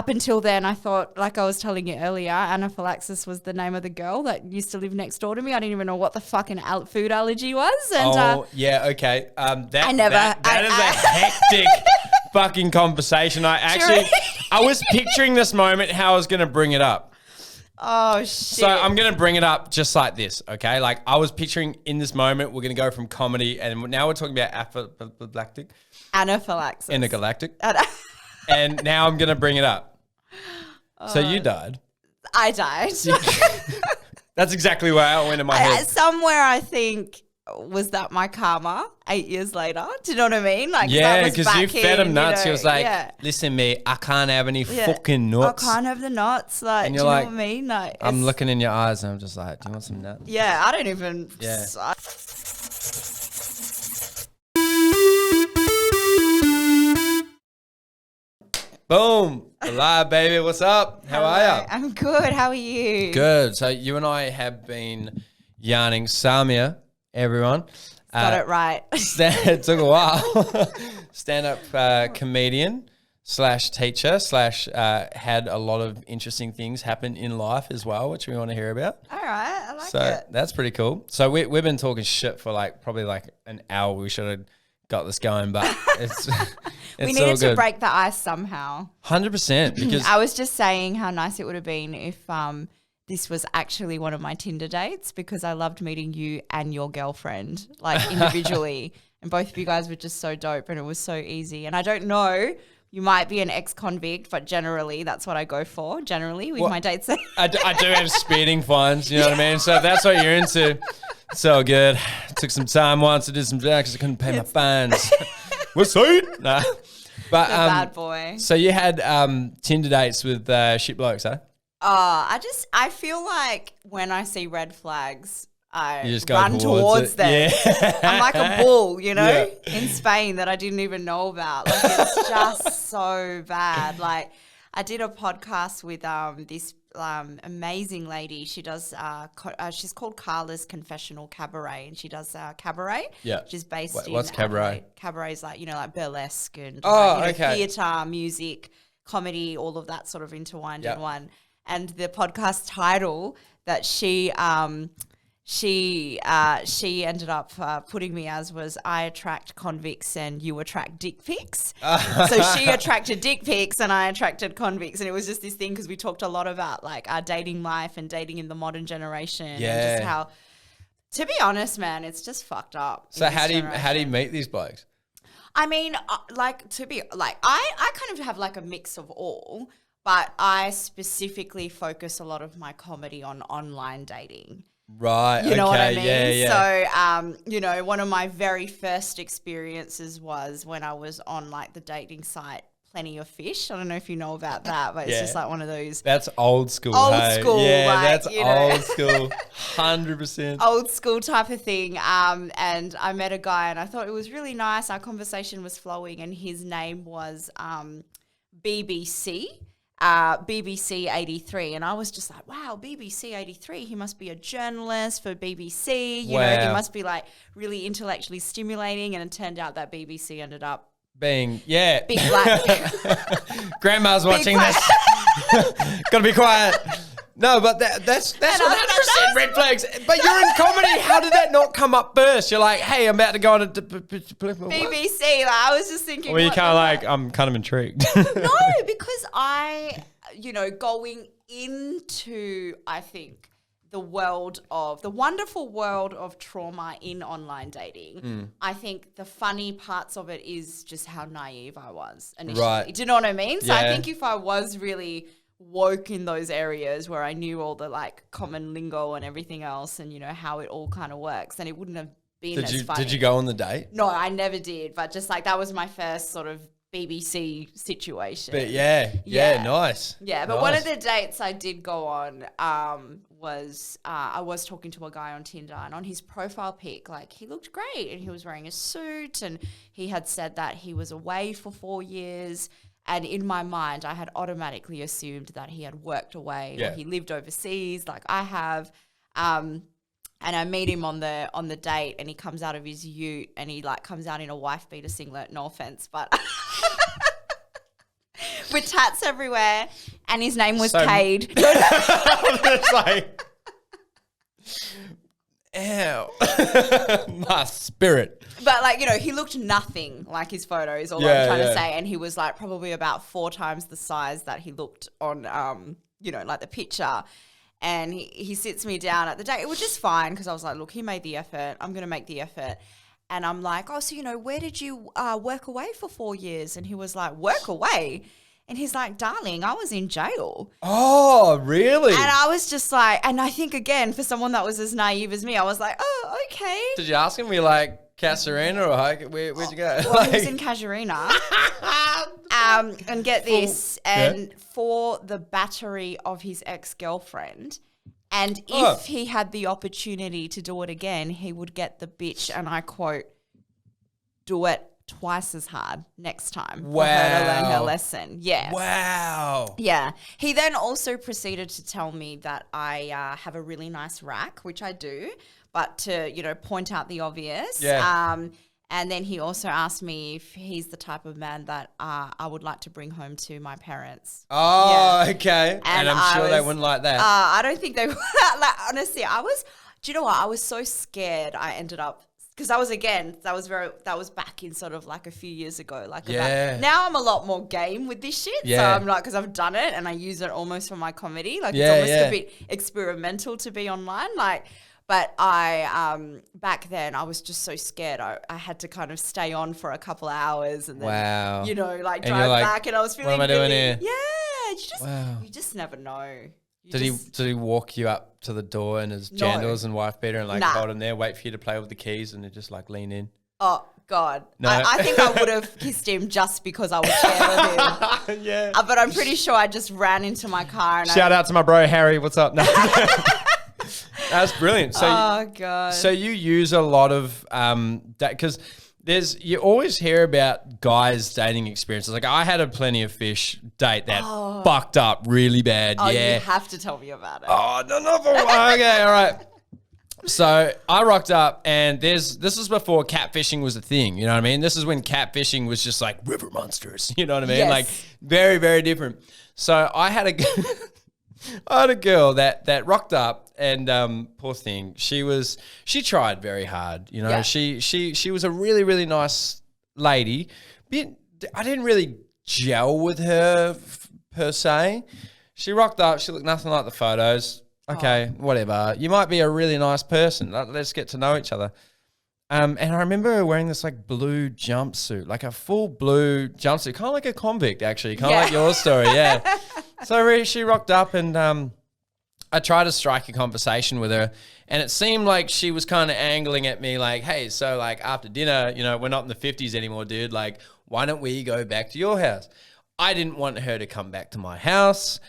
up until then, I thought, like I was telling you earlier, anaphylaxis was the name of the girl that used to live next door to me. I didn't even know what the fucking food allergy was. And yeah, okay. That is I- a hectic fucking conversation. I was picturing this moment, how I was going to bring it up. Oh, shit. So I'm going to bring it up just like this, okay? Like I was picturing in this moment, we're going to go from comedy and now we're talking about Anaphylaxis. intergalactic. And now I'm going to bring it up. So you died. I died. That's exactly where I went in my head. Somewhere I think, was that my karma 8 years later? Do you know what I mean? Like, yeah, because you fed him nuts. He was like, yeah. listen, mate, I can't have any fucking nuts. I can't have the nuts. Like, and do you you're know like, what I mean? Like, I'm looking in your eyes and I'm just like, do you want some nuts? Yeah, I don't even. Yeah. Boom. Alive, baby. What's up? How are you? I'm good. How are you? Good. So you and I have been yarning. Samia, everyone. Got it right. It took a while. Stand-up comedian / teacher / had a lot of interesting things happen in life as well, which we want to hear about. All right. I like So it. that's pretty cool. So we've been talking shit for probably an hour. We should have got this going, but it's We all needed to good. break the ice somehow. 100% because I was just saying how nice it would have been if this was actually one of my Tinder dates, because I loved meeting you and your girlfriend individually. And both of you guys were just so dope and it was so easy. And I don't know, you might be an ex-convict, but generally that's what I go for, with my dates. I do have speeding fines, you know what I mean? So if that's what you're into, it's all good. Took some time once to do some because I couldn't pay my fines. What's that? Nah. But, The bad boy. So you had Tinder dates with shit blokes, huh? I feel like when I see red flags, I You just go run towards them. Yeah. I'm like a bull, you know, Yeah. in Spain that I didn't even know about. Like, it's just so bad. Like, I did a podcast with this amazing lady. She does she's called Carla's Confessional Cabaret, and she does cabaret. Yeah. Which is based in what's cabaret? Adelaide. Cabaret is like burlesque and okay. theatre, music, comedy, all of that sort of intertwined Yeah. in one. And the podcast title that she ended up putting me as was "I attract convicts and you attract dick pics." So she attracted dick pics and I attracted convicts, and it was just this thing because we talked a lot about our dating life and dating in the modern generation, and just how, to be honest, man, it's just fucked up. So how do you meet these blokes? I mean, I kind of have a mix of all, but I specifically focus a lot of my comedy on online dating. Right. You know what I mean? Yeah. So, one of my very first experiences was when I was on the dating site Plenty of Fish. I don't know if you know about that, but it's just one of those. That's old school. Old school. Yeah, that's old school. 100%. Old school type of thing. And I met a guy and I thought it was really nice. Our conversation was flowing and his name was BBC. BBC 83, and I was just like, wow, BBC 83, he must be a journalist for BBC, you know, he must be really intellectually stimulating, and it turned out that BBC ended up being, big black. Grandma's watching this. Gotta be quiet. No, but that's 100% red flags. But you're in comedy. How did that not come up first? You're like, hey, I'm about to go on a BBC. I was just thinking. Well, you kind of I'm kind of intrigued. No, because going into, I think, the wonderful world of trauma in online dating, I think the funny parts of it is just how naive I was initially. Right. Do you know what I mean? So Yeah. I think if I was really woke in those areas where I knew all the common lingo and everything else and how it all kind of works, then it wouldn't have been as funny. Did you go on the date? No, I never did, but just that was my first sort of BBC situation. But yeah, nice. Yeah, but nice. one of the dates I did go on was I was talking to a guy on Tinder, and on his profile pic, he looked great and he was wearing a suit and he had said that he was away for 4 years. And in my mind, I had automatically assumed that he had worked away or he lived overseas like I have. And I meet him on the date and he comes out of his ute and he comes out in a wife beater singlet, no offense, but with tats everywhere, and his name was So- Cade. It's like, ew. My spirit. But like, he looked nothing like his photos, all Yeah, I'm trying to yeah. say. And he was like probably about 4 times the size that he looked on, like the picture. And he sits me down at the date, which is fine because I was like, look, he made the effort. I'm going to make the effort. And I'm like, oh, so, where did you work away for 4 years? And he was like, work away? And he's like, darling, I was in jail. Oh, really? And I was just like, and I think, again, for someone that was as naive as me, I was like, oh, okay. Did you ask him? Were you like, Casarina or like, where'd you go? Well, he was in Casuarina. And get this, and for the battery of his ex-girlfriend. And if he had the opportunity to do it again, he would get the bitch, and I quote, do it twice as hard next time for her to learn her lesson. Yeah. Wow. Yeah. He then also proceeded to tell me that I have a really nice rack, which I do, but to, point out the obvious. Yeah. And then he also asked me if he's the type of man that I would like to bring home to my parents. Oh, okay. And I'm sure they wouldn't like that. I don't think they would. Like, honestly, do you know what? I was so scared I ended up, because that was back in sort of like a few years ago. Like, now I'm a lot more game with this shit. Yeah. So I'm like, because I've done it and I use it almost for my comedy. Like, it's almost a bit experimental to be online. Like, but I, back then I was just so scared. I had to kind of stay on for a couple of hours and then, like drive back, and I was feeling, what am I doing here? Yeah. You just never know. Did he walk you up to the door in his jandals and wife beater and like hold him there, wait for you to play with the keys and then just like lean in? Oh, God. No. I think I would have kissed him just because I was scared of him. Yeah. But I'm pretty sure I just ran into my car. And Shout out to my bro, Harry. What's up? No. That's brilliant. So, God. So you use a lot of because you always hear about guys dating experiences. Like I had a Plenty of Fish date that fucked up really bad. Oh, yeah. You have to tell me about it. Oh, no. Okay, all right. So I rocked up, and this was before catfishing was a thing. You know what I mean? This is when catfishing was just like river monsters. You know what I mean? Yes. Like very, very different. So I had a girl that rocked up, and poor thing, she tried very hard. You know, she was a really, really nice lady. But I didn't really gel with her per se. She rocked up. She looked nothing like the photos. Okay, whatever. You might be a really nice person. Let's get to know each other. And I remember her wearing this like blue jumpsuit, like a full blue jumpsuit, kind of like a convict actually, kind of like your story, yeah. So she rocked up, and I tried to strike a conversation with her, and it seemed like she was kind of angling at me like, hey, so like after dinner, we're not in the 50s anymore, dude. Like, why don't we go back to your house? I didn't want her to come back to my house.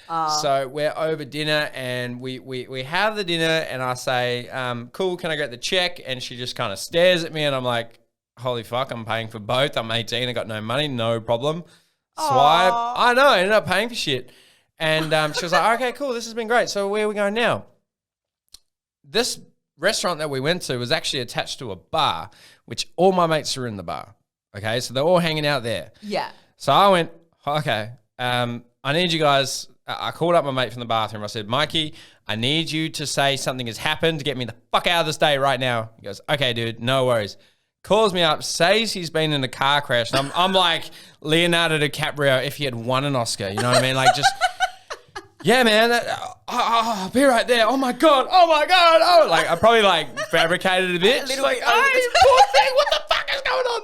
So we're over dinner, and we have the dinner, and I say, cool, can I get the check? And she just kind of stares at me, and I'm like, holy fuck, I'm paying for both. I'm 18, I got no money, no problem. Swipe. I know, I ended up paying for shit. And she was like, okay, cool, this has been great. So where are we going now? This restaurant that we went to was actually attached to a bar, which all my mates are in the bar. Okay, so they're all hanging out there. Yeah. So I went, okay, I need you guys. I called up my mate from the bathroom. I said, Mikey, I need you to say something has happened to get me the fuck out of this day right now. He goes, okay, dude, no worries. Calls me up, says he's been in a car crash. And I'm like Leonardo DiCaprio if he had won an Oscar. You know what I mean? Like just, yeah, man, I'll be right there. Oh my God. Oh, like I probably like fabricated a bit. Just like, hey, poor thing, what the fuck is going on?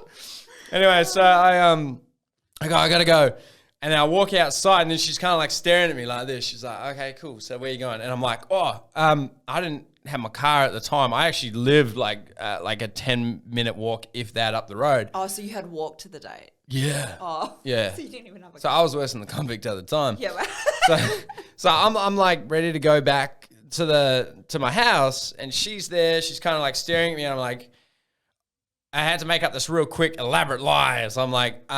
Anyway, so I gotta go. And then I walk outside, and then she's kind of like staring at me like this. She's like, okay, cool. So where you going? And I'm like, I didn't have my car at the time. I actually lived like a 10-minute walk, if that, up the road. Oh, so you had walked to the date. Yeah. Oh. Yeah. So you didn't even have a So I was worse than the convict at the time. Yeah. So I'm like ready to go back to my house, and she's there. She's kind of like staring at me, and I'm like, I had to make up this real quick, elaborate lie. So I'm like,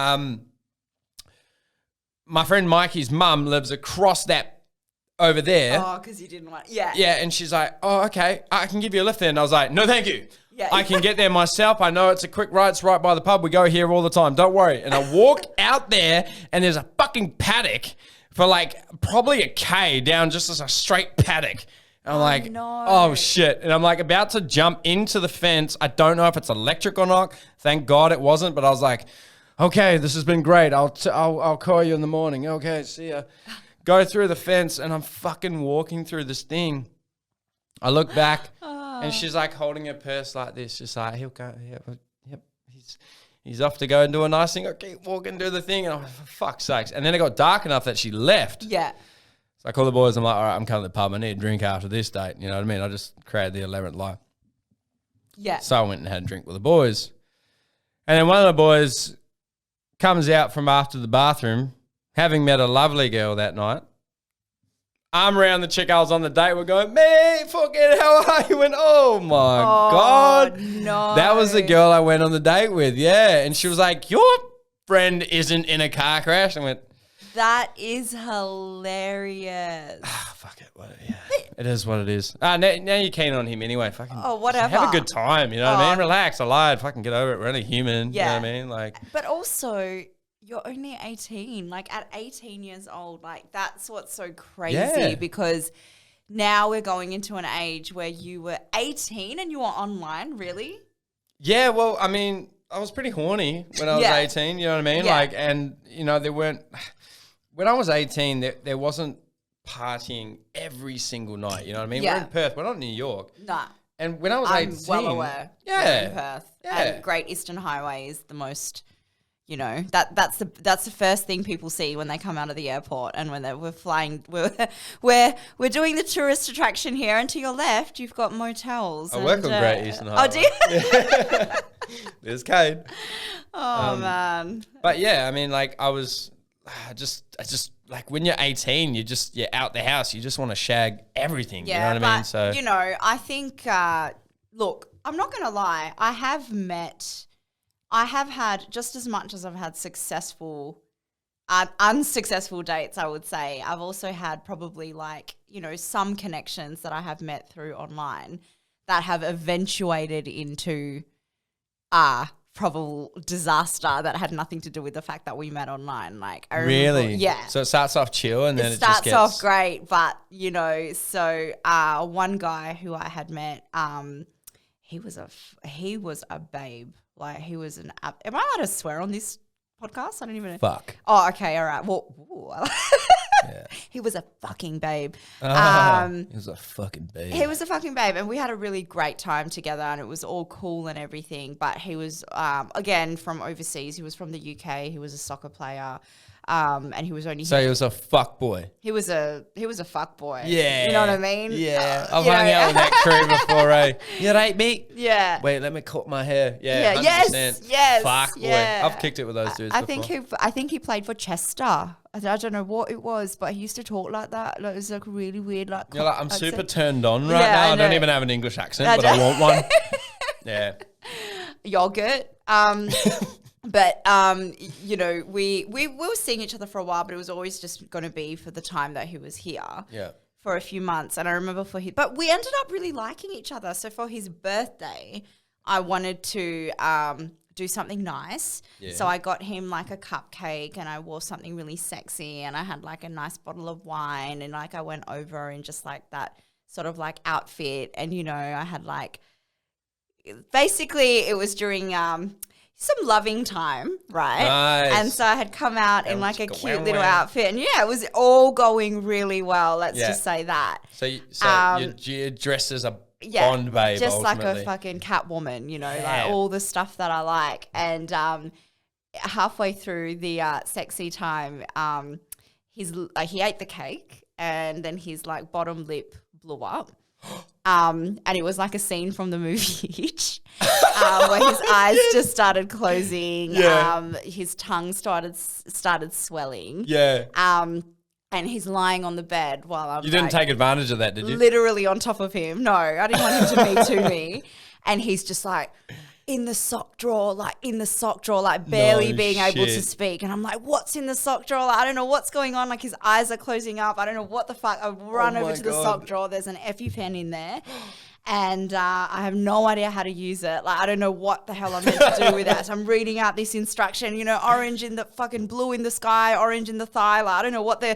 my friend Mikey's mum lives across that over there. Oh, because you didn't want. Yeah. Yeah, and she's like, oh, okay, I can give you a lift there. And I was like, no, thank you. Yeah. I can get there myself. I know it's a quick ride. It's right by the pub. We go here all the time. Don't worry. And I walk out there, and there's a fucking paddock for like probably a K down just as a straight paddock. And I'm like, no. oh, shit. And I'm like about to jump into the fence. I don't know if it's electric or not. Thank God it wasn't. But I was like, okay, this has been great. I'll call you in the morning. Okay, see ya. Go through the fence, and I'm fucking walking through this thing. I look back, and she's like holding her purse like this, just like, he'll go, yep, he's off to go and do a nice thing. I keep walking through the thing, and I'm like, for fuck's sakes. And then it got dark enough that she left. Yeah. So I call the boys. I'm like, all right, I'm coming to the pub. I need a drink after this date. You know what I mean? I just created the 11th lie. Yeah. So I went and had a drink with the boys. And then one of the boys comes out from after the bathroom, having met a lovely girl that night. Arm around the chick I was on the date. We're going, mate, fucking how are you? And oh my God. No. That was the girl I went on the date with. Yeah. And she was like, your friend isn't in a car crash. I went, that is hilarious. fuck it. Yeah. It is what it is. Now you're keen on him anyway. Fucking whatever. Have a good time. You know what I mean? Relax. I lied. Fucking get over it. We're only human. Yeah. You know what I mean? Like, but also, you're only 18. Like, at 18 years old, like, that's what's so crazy because now we're going into an age where you were 18 and you were online, really? Yeah, well, I mean, I was pretty horny when I was 18, you know what I mean? Yeah. Like, and, you know, when I was 18, there wasn't partying every single night, you know what I mean? Yeah. We're in Perth, we're not in New York. Nah. And when I was 18. I'm well aware. Yeah. We're in Perth. Yeah. And Great Eastern Highway is the most, you know, that's the first thing people see when they come out of the airport and when we're flying. We're doing the tourist attraction here, and to your left, you've got motels. I work on Great Eastern Highway. Oh, do you? There's Cade. Oh, man. But yeah, I mean, like, I just like when you're 18, you're out the house. You just want to shag everything. Yeah, you know what I mean? So, you know, I think, look, I'm not going to lie. I have had just as much as I've had successful, unsuccessful dates, I would say. I've also had probably like, you know, some connections that I have met through online that have eventuated into probable disaster that had nothing to do with the fact that we met online. Like, I remember, really? yeah. So it starts off chill and then it starts just gets off great, but you know, so one guy who I had met, he was a babe. Like, he was an am I allowed to swear on this podcast? I don't even know. Fuck. Oh, okay, all right. Well, Yeah. he was a fucking babe. He was a fucking babe. He was a fucking babe, and we had a really great time together, and it was all cool and everything. But he was, again, from overseas. He was from the UK. He was a soccer player, and he was only. So he was a fuck boy. He was a fuck boy. Yeah. You know what I mean? Yeah. I've hung out with that crew before, eh? You right, mate? Yeah. Wait, let me cut my hair. Yeah. 100%. Yes. Fuck boy. Yeah. I've kicked it with those dudes before. I think he played for Chester. I don't know what it was, but he used to talk like that. Like, it was like really weird. Like, You're like, I'm accent. super turned on right Yeah, now. I I don't know. even have an English accent, but I want one. Yeah. Yogurt. But you know, we were seeing each other for a while, but it was always just going to be for the time that he was here. Yeah. For a few months, and I remember but we ended up really liking each other. So for his birthday, I wanted to do something nice. Yeah. So I got him like a cupcake, and I wore something really sexy, and I had like a nice bottle of wine, and like I went over in just like that sort of like outfit, and you know, I had like basically it was during some loving time, right? Nice. And so I had come out in like a cute little outfit, and yeah, it was all going really well. Let's just say that. So, you're dressed as a Bond babe, just ultimately. like a fucking Catwoman, you know, like all the stuff that I like. And halfway through the sexy time, he ate the cake, and then his like bottom lip blew up. And it was like a scene from the movie Hitch, where his eyes just started closing. Yeah. His tongue started swelling. Yeah. And he's lying on the bed while I'm. You didn't take advantage of that, did you? Literally on top of him. No, I didn't want him to me to me. And he's just like, in the sock drawer, like barely being able to shit. speak. And I'm like, what's in the sock drawer? Like, I don't know what's going on. Like his eyes are closing up. I don't know what the fuck. I run over my to the God. sock drawer. There's an EpiPen in there. And I have no idea how to use it. Like, I don't know what the hell I'm meant to do with that. So I'm reading out this instruction, orange in the fucking blue in the sky, orange in the thigh. Like, I don't know what they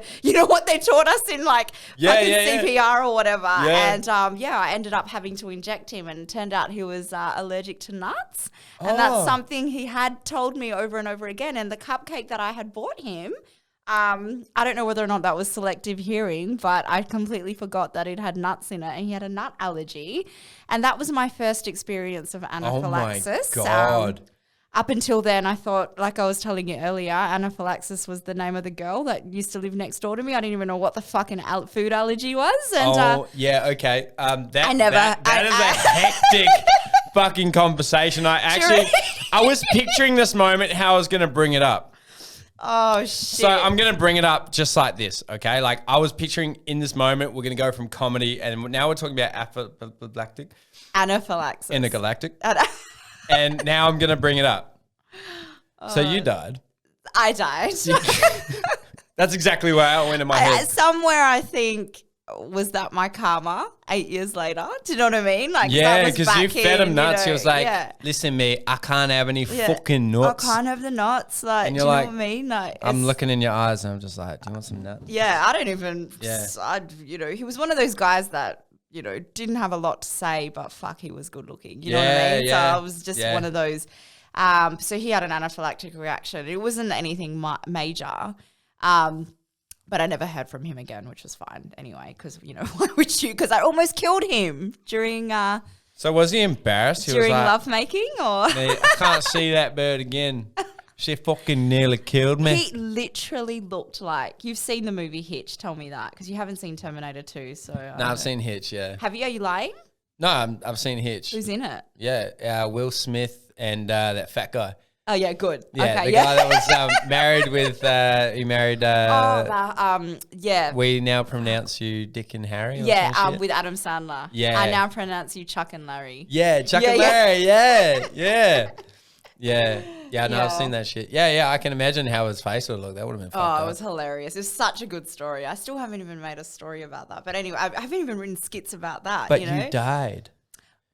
taught us in fucking CPR or whatever. Yeah. And I ended up having to inject him, and it turned out he was allergic to nuts. And that's something he had told me over and over again. And the cupcake that I had bought him, I don't know whether or not that was selective hearing, but I completely forgot that it had nuts in it, and he had a nut allergy. And that was my first experience of anaphylaxis. Oh my God. Up until then, I thought, like I was telling you earlier, anaphylaxis was the name of the girl that used to live next door to me. I didn't even know what the fucking food allergy was. And okay. That I is a hectic fucking conversation. I was picturing this moment, how I was going to bring it up. Oh, shit. So I'm going to bring it up just like this, okay? Like I was picturing in this moment, we're going to go from comedy, and now we're talking about anaphylaxis. Intergalactic. And now I'm going to bring it up. So you died. I died. That's exactly where I went in my head. Somewhere I think, was that my karma 8 years later? Do you know what I mean? Like, yeah, because you fed him nuts. He was like, listen, mate, I can't have any fucking nuts. I can't have the nuts. Like, and do you like, know what I mean? Like, I'm looking in your eyes and I'm just like, do you want some nuts? Yeah, I don't even, Yeah. he was one of those guys that, didn't have a lot to say, but fuck, he was good looking. You know what I mean? Yeah. So I was just one of those. So he had an anaphylactic reaction. It wasn't anything major. But I never heard from him again, which was fine anyway, because, why would you? Because I almost killed him during So was he embarrassed? During was like, lovemaking, or? I can't see that bird again. She fucking nearly killed me. He literally looked like, you've seen the movie Hitch, tell me that, because you haven't seen Terminator 2, so. No, I've seen Hitch, yeah. Have you? Are you lying? No, I've seen Hitch. Who's in it? Yeah, Will Smith and that fat guy. Oh, yeah, good. Yeah, okay, the guy that was married with, he married, we now pronounce you Dick and Harry. Or some shit? With Adam Sandler. Yeah. I now pronounce you Chuck and Larry. Yeah, Chuck and Larry, Yeah, no, I've seen that shit. Yeah, I can imagine how his face would look. That would have been fucked up. It was hilarious. It's such a good story. I still haven't even made a story about that. But anyway, I haven't even written skits about that, But you died.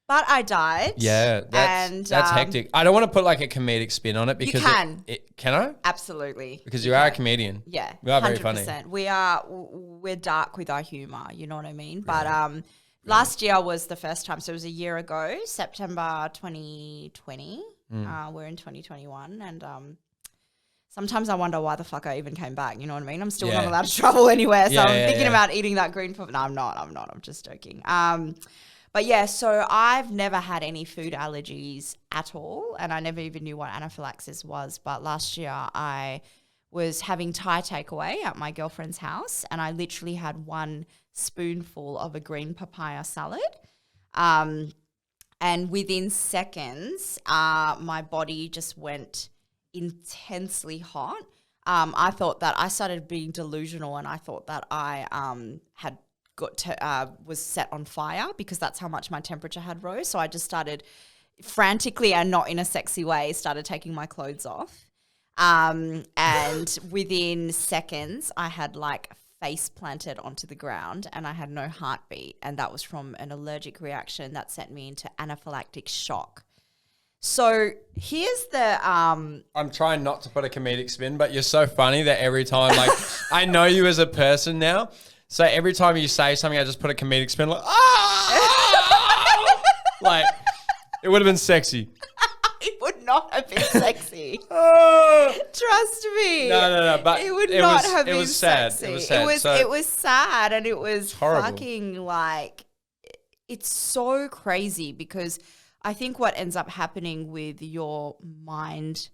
But I died. Yeah, that's hectic. I don't want to put like a comedic spin on it because you can. Can I? Absolutely. Because you are a comedian. Yeah, we are very funny. We're dark with our humor. You know what I mean? But last year was the first time. So it was a year ago, September 2020. We're in 2021, and sometimes I wonder why the fuck I even came back. You know what I mean? I'm still not allowed to travel anywhere, so I'm thinking about eating that green puff. No, I'm not. I'm just joking. But yeah, so I've never had any food allergies at all, and I never even knew what anaphylaxis was. But last year I was having Thai takeaway at my girlfriend's house, and I literally had one spoonful of a green papaya salad. And within seconds, my body just went intensely hot. I thought that I started being delusional, and I thought that I had was set on fire because that's how much my temperature had rose. So I just started frantically, and not in a sexy way, started taking my clothes off. And within seconds, I had like face planted onto the ground, and I had no heartbeat. And that was from an allergic reaction that sent me into anaphylactic shock. So here's the I'm trying not to put a comedic spin, but you're so funny that every time, like, I know you as a person now. So every time you say something, I just put a comedic spin, like, like, it would have been sexy. It would not have been sexy. Trust me. No. But it would not have been sad. sexy. It was sad. It was sad, and it was horrible. Fucking like, it's so crazy because I think what ends up happening with your mind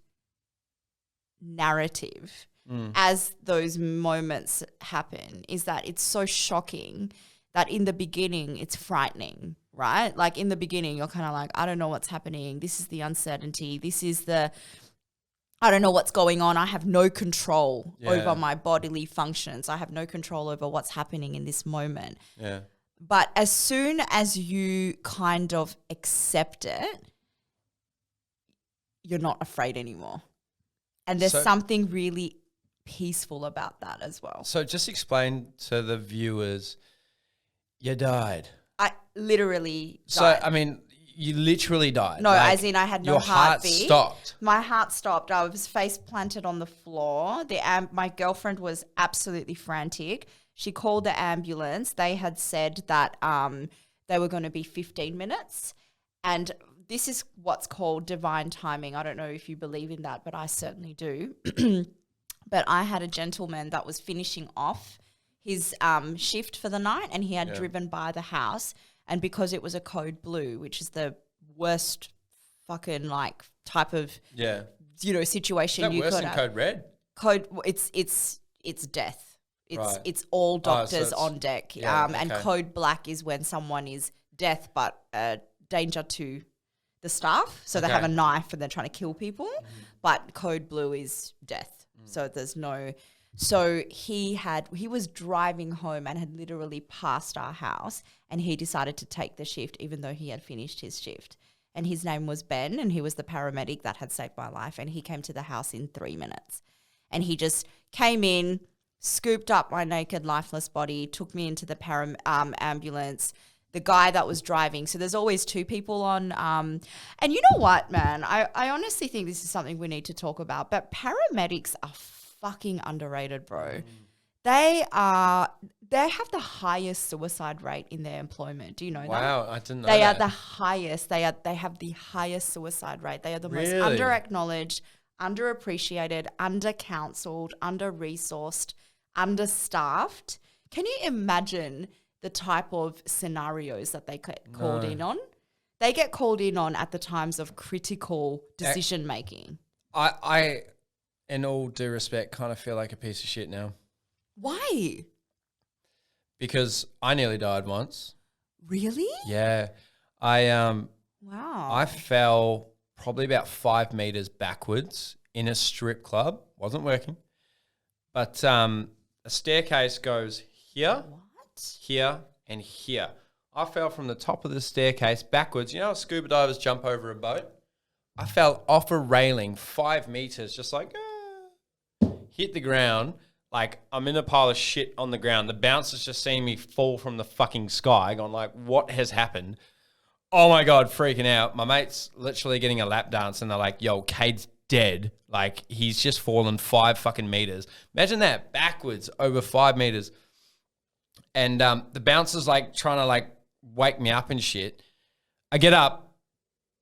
narrative as those moments happen is that it's so shocking that in the beginning it's frightening, right? Like in the beginning you're kind of like, I don't know what's happening. This is the uncertainty. This is I don't know what's going on. I have no control over my bodily functions. I have no control over what's happening in this moment. Yeah. But as soon as you kind of accept it, you're not afraid anymore. And there's something really peaceful about that as well. So just explain to the viewers, you died. I literally died. So, I mean, you literally died. No, as in I had no heartbeat. Your heart stopped. My heart stopped. I was face planted on the floor. My girlfriend was absolutely frantic. She called the ambulance. They had said that they were going to be 15 minutes. And this is what's called divine timing. I don't know if you believe in that, but I certainly do. But I had a gentleman that was finishing off his shift for the night, and he had driven by the house. And because it was a code blue, which is the worst fucking like type of situation you could have. Worse than code red? It's death. It's all doctors on deck. And code black is when someone is death but danger to the staff. So they have a knife and they're trying to kill people. But code blue is death. So there's no. So he was driving home and had literally passed our house, and he decided to take the shift even though he had finished his shift. And his name was Ben, and he was the paramedic that had saved my life. And he came to the house in 3 minutes, and he just came in, scooped up my naked, lifeless body, took me into the ambulance. The guy that was driving, so there's always two people on. And you know what, man? I honestly think this is something we need to talk about, but paramedics are fucking underrated, bro. They have the highest suicide rate in their employment. Do you know that? Wow, I didn't know They that. are the highest. They have the highest suicide rate. They are the most under-acknowledged, underappreciated, under-counseled, under-resourced, understaffed. Can you imagine the type of scenarios that they get called in on? They get called in on at the times of critical decision making. I, in all due respect, kind of feel like a piece of shit now. Why? Because I nearly died once. Really? Yeah. Wow. I fell probably about 5 meters backwards in a strip club. Wasn't working. But a staircase goes here. Here and here. I fell from the top of the staircase backwards. You know how scuba divers jump over a boat? I fell off a railing 5 meters, just like, hit the ground. Like, I'm in a pile of shit on the ground. The bouncers just seeing me fall from the fucking sky, going like, what has happened? Oh my God, freaking out. My mate's literally getting a lap dance and they're like, yo, Cade's dead. Like, he's just fallen 5 fucking meters. Imagine that, backwards over 5 meters. And the bouncer's like trying to like wake me up and shit. I get up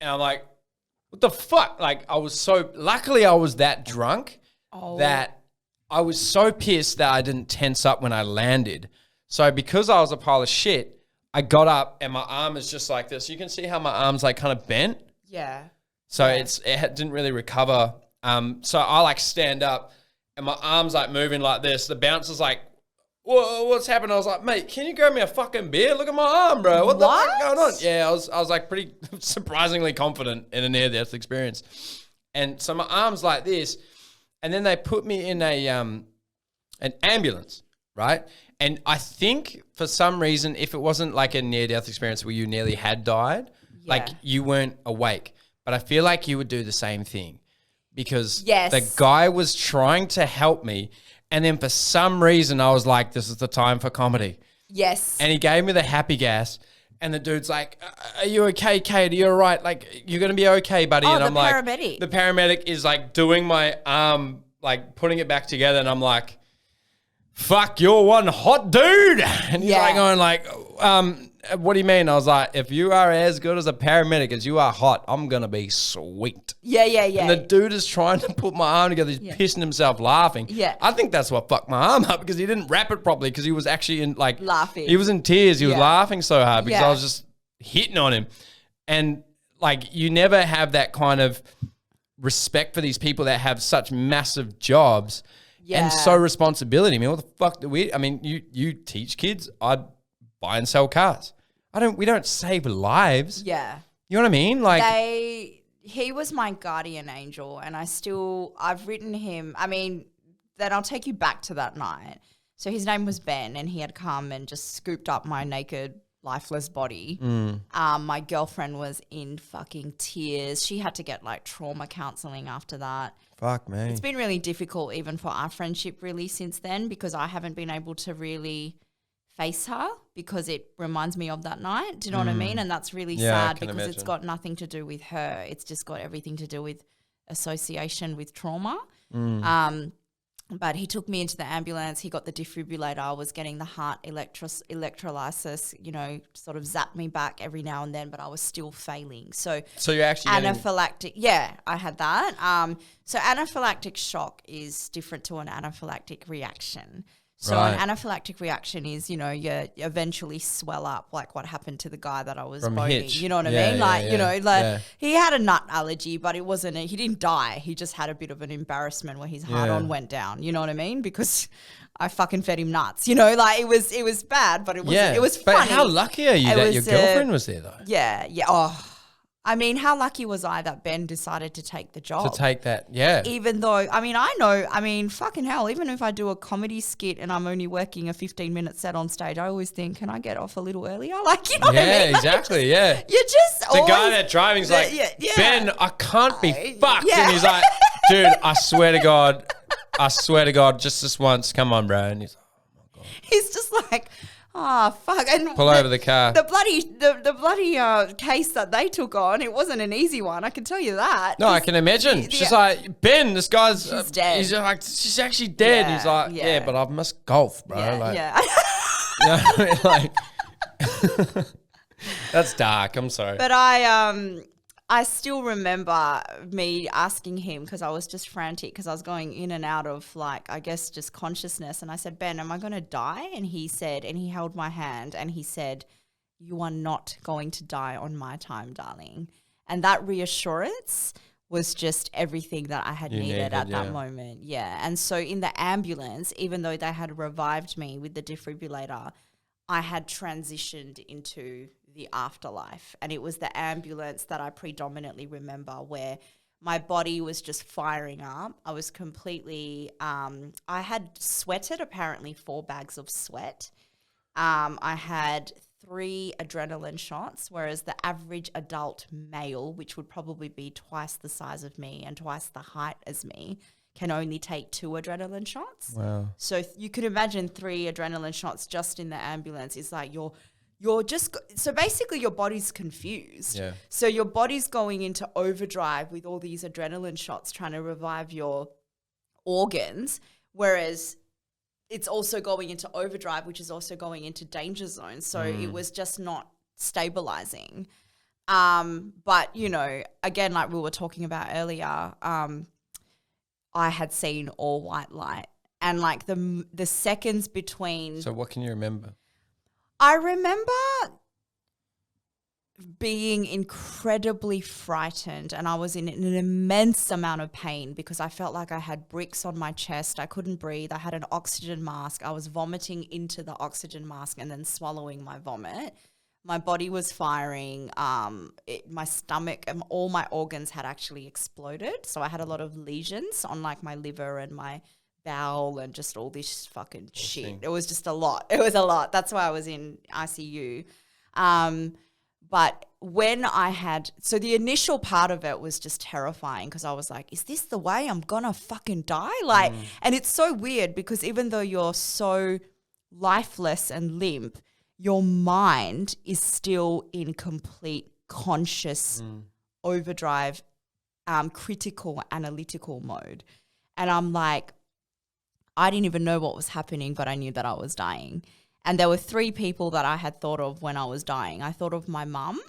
and I'm like, what the fuck? Like luckily I was that drunk that I was so pissed that I didn't tense up when I landed. So because I was a pile of shit, I got up and my arm is just like this. You can see how my arm's like kind of bent. Yeah. So it didn't really recover. So I like stand up and my arm's like moving like this. The bouncer's like, what's happened? I was like, mate, can you grab me a fucking beer? Look at my arm, bro. What the fuck is going on? Yeah, I was like pretty surprisingly confident in a near-death experience. And so my arm's like this. And then they put me in an ambulance, right? And I think for some reason, if it wasn't like a near-death experience where you nearly had died, like you weren't awake. But I feel like you would do the same thing because the guy was trying to help me. And then for some reason, I was like, this is the time for comedy. Yes. And he gave me the happy gas. And the dude's like, are you okay, Kate? Are you all right? Like, you're going to be okay, buddy. And I'm like, the paramedic is like doing my arm, like putting it back together. And I'm like, fuck, you're one hot dude. And he's like going like, what do you mean? I was like, if you are as good as a paramedic as you are hot, I'm going to be sweet. Yeah. And the dude is trying to put my arm together. He's pissing himself laughing. Yeah. I think that's what fucked my arm up because he didn't wrap it properly because he was actually in like... laughing. He was in tears. He was laughing so hard because I was just hitting on him. And like you never have that kind of respect for these people that have such massive jobs and so responsibility. I mean, what the fuck do we... I mean, you teach kids. I buy and sell cars. We don't save lives. Yeah. You know what I mean? Like he was my guardian angel and I've written him. I mean, then I'll take you back to that night. So his name was Ben and he had come and just scooped up my naked, lifeless body. My girlfriend was in fucking tears. She had to get like trauma counseling after that. Fuck me. It's been really difficult even for our friendship really since then, because I haven't been able to really face her because it reminds me of that night. Do you know what I mean? And that's really sad because it's got nothing to do with her. It's just got everything to do with association with trauma. But he took me into the ambulance. He got the defibrillator. I was getting the heart electrolysis, you know, sort of zapped me back every now and then, but I was still failing. So you're actually anaphylactic. Yeah, I had that. So anaphylactic shock is different to an anaphylactic reaction. So an anaphylactic reaction is, you know, you eventually swell up, like what happened to the guy that I was boning. You know what I mean? Like, you know, like he had a nut allergy, but it wasn't, he didn't die. He just had a bit of an embarrassment where his heart on went down. You know what I mean? Because I fucking fed him nuts, you know, like it was bad, but it was funny. But how lucky are you that your girlfriend was there though? Yeah. Oh, I mean, how lucky was I that Ben decided to take the job? To take that, yeah. Even though, fucking hell, even if I do a comedy skit and I'm only working a 15-minute set on stage, I always think, can I get off a little earlier? Like, you know what I mean? Yeah, exactly, yeah. You just the guy that driving's like, Ben, I can't be fucked. And he's like, dude, I swear to God, just this once, come on, bro. And he's like, oh my God. He's just like, oh, fuck. And pull over the car. The bloody case that they took on, it wasn't an easy one. I can tell you that. No, I can imagine. She's like, Ben, this guy's dead. He's like, she's actually dead. Yeah, he's like, yeah, but I've missed golf, bro. Yeah, like, yeah. You know what I mean? Like, that's dark. I'm sorry. But I still remember me asking him, because I was just frantic because I was going in and out of, like, I guess just consciousness. And I said, Ben, am I going to die? And he said, and he held my hand and he said, you are not going to die on my time, darling. And that reassurance was just everything that I had needed at that moment. Yeah. And so in the ambulance, even though they had revived me with the defibrillator, I had transitioned into the afterlife. And it was the ambulance that I predominantly remember, where my body was just firing up. I was completely, I had sweated apparently 4 bags of sweat. I had 3 adrenaline shots, whereas the average adult male, which would probably be twice the size of me and twice the height as me, can only take 2 adrenaline shots. Wow. So you could imagine 3 adrenaline shots just in the ambulance is like you're just – so basically your body's confused. Yeah. So your body's going into overdrive with all these adrenaline shots trying to revive your organs, whereas it's also going into overdrive, which is also going into danger zone. So it was just not stabilizing. But, you know, again, like we were talking about earlier, I had seen all white light, and like the seconds between. So what can you remember? I remember being incredibly frightened, and I was in an immense amount of pain because I felt like I had bricks on my chest. I couldn't breathe. I had an oxygen mask. I was vomiting into the oxygen mask and then swallowing my vomit. My body was firing. My stomach and all my organs had actually exploded. So I had a lot of lesions on like my liver and my bowel and just all this fucking shit. It was just a lot. It was a lot. That's why I was in ICU. But when I had, so the initial part of it was just terrifying because I was like, is this the way I'm gonna fucking die? Like, and it's so weird because even though you're so lifeless and limp, your mind is still in complete conscious overdrive, critical, analytical mode. And I'm like, I didn't even know what was happening, but I knew that I was dying. And there were 3 people that I had thought of when I was dying. I thought of my mum,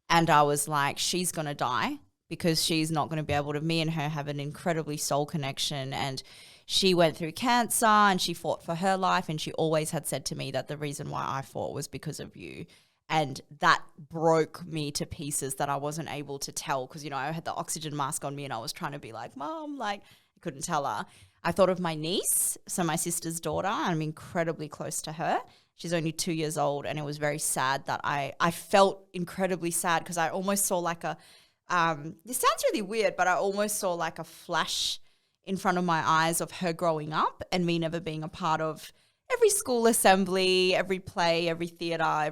and I was like, she's going to die because she's not going to be able to, me and her have an incredibly soul connection, and she went through cancer and she fought for her life, and she always had said to me that the reason why I fought was because of you. And that broke me to pieces that I wasn't able to tell because, you know, I had the oxygen mask on me and I was trying to be like, Mom, like I couldn't tell her. I thought of my niece, so my sister's daughter. I'm incredibly close to her. She's only 2 years old, and it was very sad that I felt incredibly sad because I almost saw like a this sounds really weird, but I almost saw like a flash in front of my eyes of her growing up and me never being a part of every school assembly, every play, every theatre,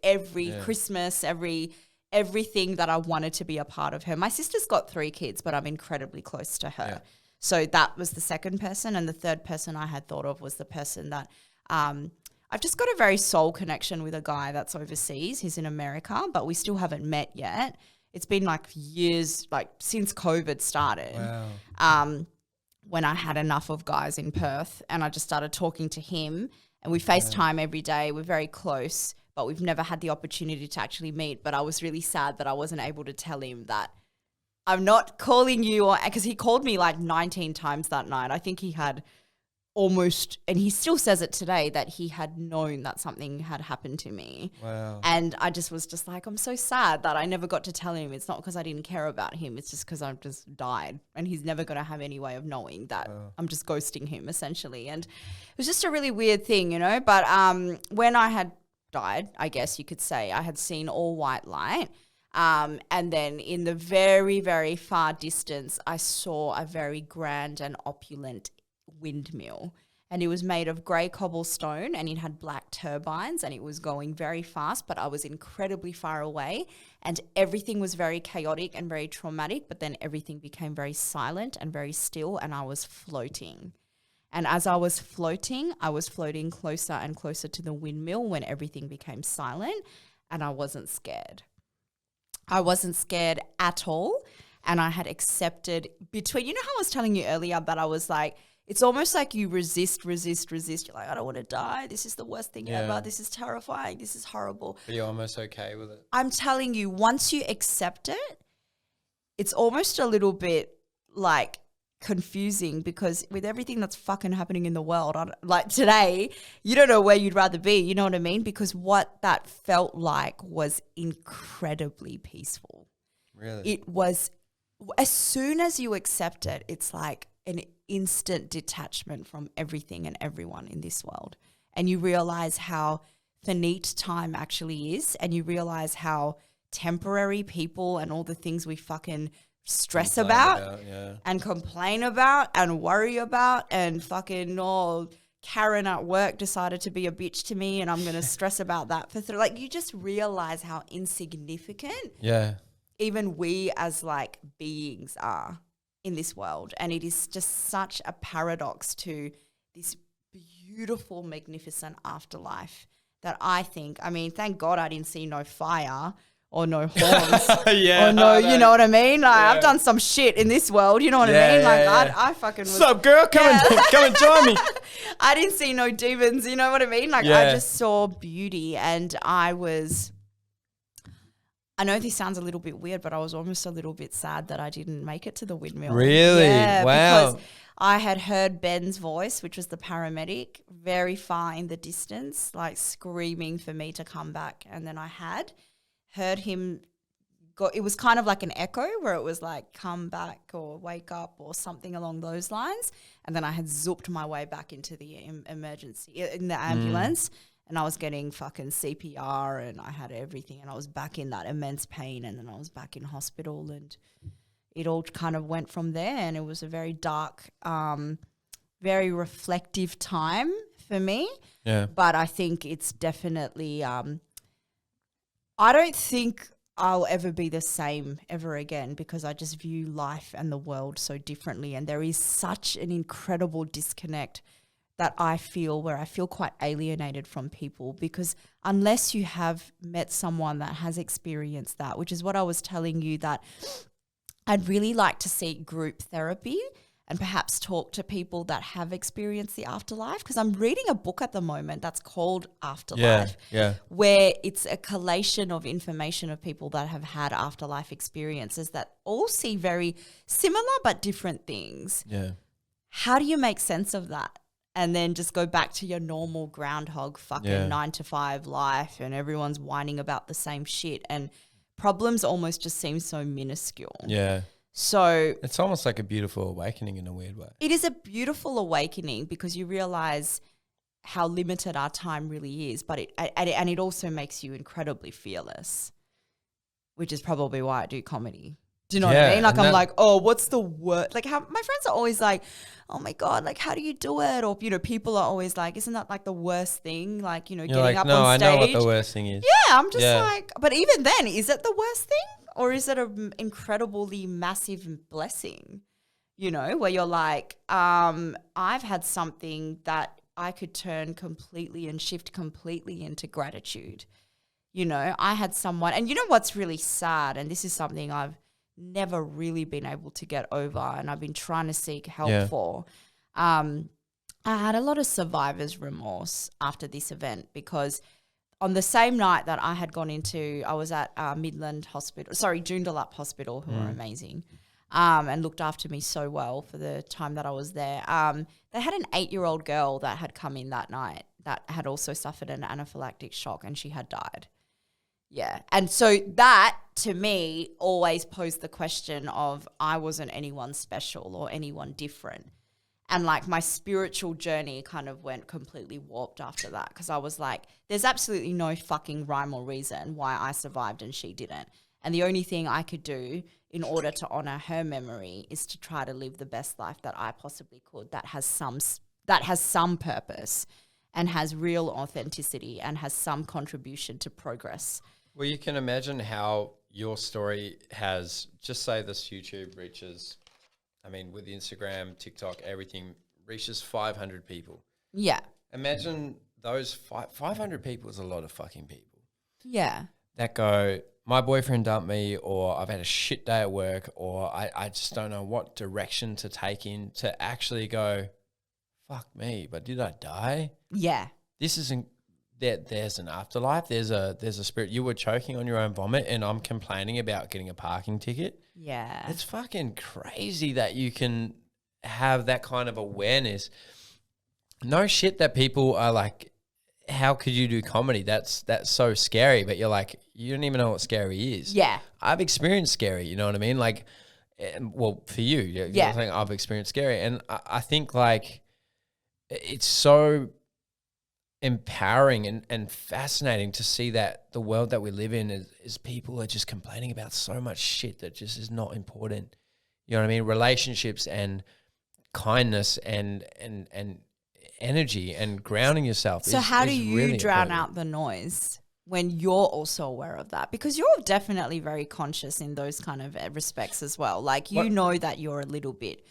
every Christmas, everything that I wanted to be a part of her. My sister's got 3 kids, but I'm incredibly close to her. Yeah. So that was the second person. And the third person I had thought of was the person that I've just got a very soul connection with a guy that's overseas. He's in America, but we still haven't met yet. It's been like years, like since COVID started. Wow. When I had enough of guys in Perth, and I just started talking to him, and we FaceTime every day. We're very close, but we've never had the opportunity to actually meet. But I was really sad that I wasn't able to tell him that I'm not calling you, because he called me like 19 times that night. I think he had almost, and he still says it today, that he had known that something had happened to me. Wow. And I just was just like, I'm so sad that I never got to tell him. It's not because I didn't care about him. It's just because I've just died, and he's never going to have any way of knowing that I'm just ghosting him essentially. And it was just a really weird thing, But when I had died, I guess you could say, I had seen all white light. And then in the very, very far distance, I saw a very grand and opulent windmill, and it was made of grey cobblestone, and it had black turbines, and it was going very fast, but I was incredibly far away, and everything was very chaotic and very traumatic, but then everything became very silent and very still, and I was floating. And as I was floating closer and closer to the windmill when everything became silent, and I wasn't scared. I wasn't scared at all, and I had accepted between, how I was telling you earlier that I was like, it's almost like you resist. You're like, I don't want to die. This is the worst thing ever. This is terrifying. This is horrible. But you're almost okay with it. I'm telling you, once you accept it, it's almost a little bit like confusing, because with everything that's fucking happening in the world, like today, you don't know where you'd rather be. You know what I mean? Because what that felt like was incredibly peaceful. Really? It was, as soon as you accept it, it's like an instant detachment from everything and everyone in this world. And you realize how finite time actually is, and you realize how temporary people and all the things we fucking stress about and complain about and worry about, and fucking Karen at work decided to be a bitch to me, and I'm going to stress about that for like, you just realize how insignificant even we as like beings are in this world. And it is just such a paradox to this beautiful, magnificent afterlife that I think, thank God I didn't see no fire or no horns or no, you know what I mean? Like, I've done some shit in this world, you know what I mean? Like I fucking was. What's up, girl? Come and join me. I didn't see no demons, you know what I mean? Like I just saw beauty, and I know this sounds a little bit weird, but I was almost a little bit sad that I didn't make it to the windmill. Really? Yeah, wow. Because I had heard Ben's voice, which was the paramedic, very far in the distance, like screaming for me to come back. And then I had heard him go, it was kind of like an echo where it was like, come back or wake up or something along those lines. And then I had zooped my way back into the emergency, in the ambulance. And I was getting fucking CPR, and I had everything, and I was back in that immense pain, and then I was back in hospital, and it all kind of went from there. And it was a very dark, very reflective time for me. Yeah. But I think it's definitely, I don't think I'll ever be the same ever again, because I just view life and the world so differently. And there is such an incredible disconnect that I feel, where I feel quite alienated from people, because unless you have met someone that has experienced that, which is what I was telling you, that I'd really like to seek group therapy and perhaps talk to people that have experienced the afterlife, because I'm reading a book at the moment that's called Afterlife, where it's a collation of information of people that have had afterlife experiences that all see very similar but different things. Yeah. How do you make sense of that? And then just go back to your normal groundhog fucking 9 to 5 life, and everyone's whining about the same shit, and problems almost just seem so minuscule. Yeah. So it's almost like a beautiful awakening in a weird way. It is a beautiful awakening, because you realize how limited our time really is, but it also makes you incredibly fearless, which is probably why I do comedy, Do you know what I mean? Like, I'm like, oh, what's the word? Like, how my friends are always like, oh my God, like, how do you do it? Or, people are always like, isn't that like the worst thing? Like, getting like, up no, on stage. I know what the worst thing is. Yeah, I'm just like, but even then, is it the worst thing? Or is it an incredibly massive blessing? Where you're like, I've had something that I could turn completely and shift completely into gratitude. I had someone, and what's really sad, and this is something I've never really been able to get over, and I've been trying to seek help for. I had a lot of survivor's remorse after this event, because on the same night that I had gone into, I was at Joondalup Hospital, who are amazing, and looked after me so well for the time that I was there. They had an 8-year-old girl that had come in that night that had also suffered an anaphylactic shock, and she had died. Yeah. And so that, to me, always posed the question of I wasn't anyone special or anyone different. And like my spiritual journey kind of went completely warped after that, because I was like, there's absolutely no fucking rhyme or reason why I survived and she didn't. And the only thing I could do in order to honor her memory is to try to live the best life that I possibly could, that has some purpose and has real authenticity and has some contribution to progress. Well, you can imagine how your story has, just say this YouTube reaches, with Instagram, TikTok, everything, reaches 500 people. Yeah. Imagine those 500 people is a lot of fucking people. Yeah. That go, my boyfriend dumped me, or I've had a shit day at work, or I just don't know what direction to take in, to actually go, fuck me, but did I die? Yeah. This isn't... There's an afterlife. There's a spirit. You were choking on your own vomit, and I'm complaining about getting a parking ticket. Yeah, it's fucking crazy that you can have that kind of awareness. No shit that people are like, how could you do comedy? That's so scary. But you're like, you don't even know what scary is. Yeah, I've experienced scary. You know what I mean? Like, well, for you, you're saying I've experienced scary, and I think like it's so empowering and fascinating to see that the world that we live in is people are just complaining about so much shit that just is not important. You know what I mean? Relationships and kindness and energy and grounding yourself. So how do you really drown out the noise when you're also aware of that? Because you're definitely very conscious in those kind of respects as well. Like know that you're a little bit,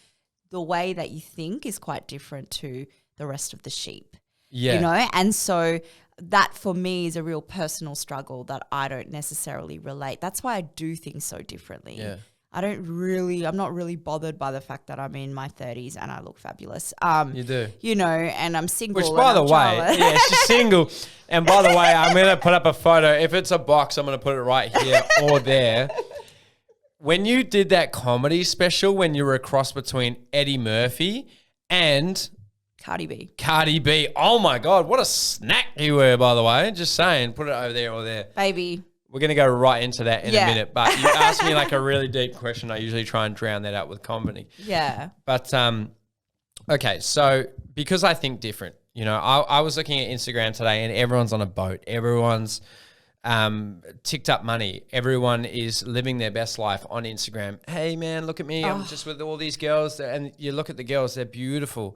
the way that you think is quite different to the rest of the sheep. Yeah. And so that for me is a real personal struggle that I don't necessarily relate. That's why I do things so differently. Yeah. I'm not really bothered by the fact that I'm in my 30s and I look fabulous. You do. And I'm single. Which, by the way, she's single. And by the way, I'm going to put up a photo. If it's a box, I'm going to put it right here or there. When you did that comedy special, when you were a cross between Eddie Murphy and... Cardi B. Oh my God, what a snack you were, by the way. Just saying, put it over there or there. Baby. We're going to go right into that in a minute. But you asked me like a really deep question. I usually try and drown that out with comedy. Yeah. But, okay, so because I think different, I was looking at Instagram today and everyone's on a boat. Everyone's ticked up money. Everyone is living their best life on Instagram. Hey, man, look at me. I'm just with all these girls. And you look at the girls, they're beautiful.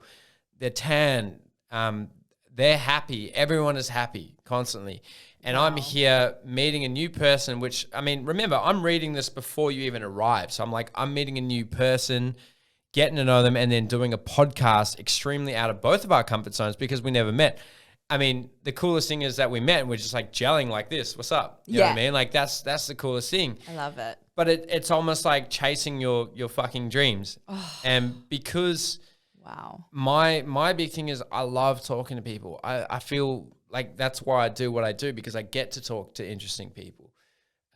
They're tan. They're happy. Everyone is happy constantly. And I'm here meeting a new person, which, remember, I'm reading this before you even arrive. So I'm meeting a new person, getting to know them, and then doing a podcast extremely out of both of our comfort zones because we never met. The coolest thing is that we met and we're just like gelling like this. What's up? You know what I mean? Like that's the coolest thing. I love it. But it's almost like chasing your fucking dreams. And because... Wow. My big thing is I love talking to people. I feel like that's why I do what I do, because I get to talk to interesting people.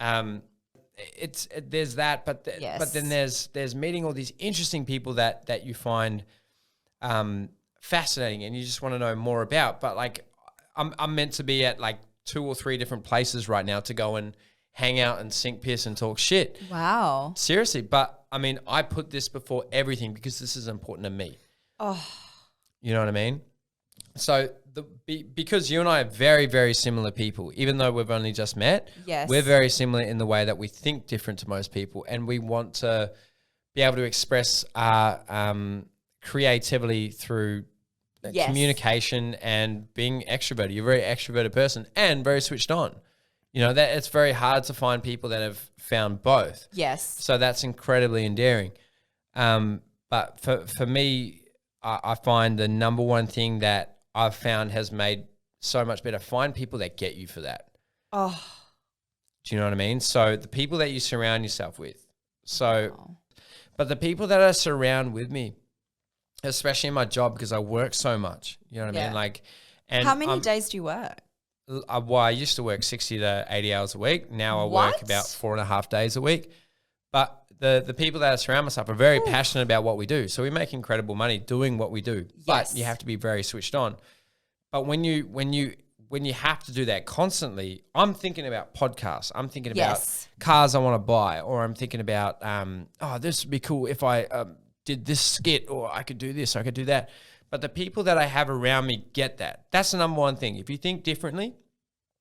There's that, but then there's meeting all these interesting people that you find fascinating and you just want to know more about. But like I'm meant to be at like 2 or 3 different places right now to go and hang out and sink piss and talk shit. Wow. Seriously, but I put this before everything because this is important to me. Oh, you know what I mean? So because you and I are very, very similar people, even though we've only just met, Yes. we're very similar in the way that we think different to most people, and we want to be able to express our creativity through Yes. communication and being extroverted. You're a very extroverted person and very switched on. You know, that it's very hard to find people that have found both. Yes. So that's incredibly endearing. But for me, I find the number one thing that I've found has made so much better, find people that get you for that. Oh. Do you know what I mean? So the people that you surround yourself with. So, but the people that I surround with me, especially in my job, because I work so much, you know what I mean? Like, and how many days do you work? Well, I used to work 60 to 80 hours a week. Now I work about 4.5 days a week. But the people that I surround myself are very passionate about what we do. So we make incredible money doing what we do. Yes. But you have to be very switched on. But when you have to do that constantly, I'm thinking about podcasts. I'm thinking about cars I want to buy, or I'm thinking about, this would be cool if I did this skit, or I could do this, I could do that. But the people that I have around me get that. That's the number one thing. If you think differently,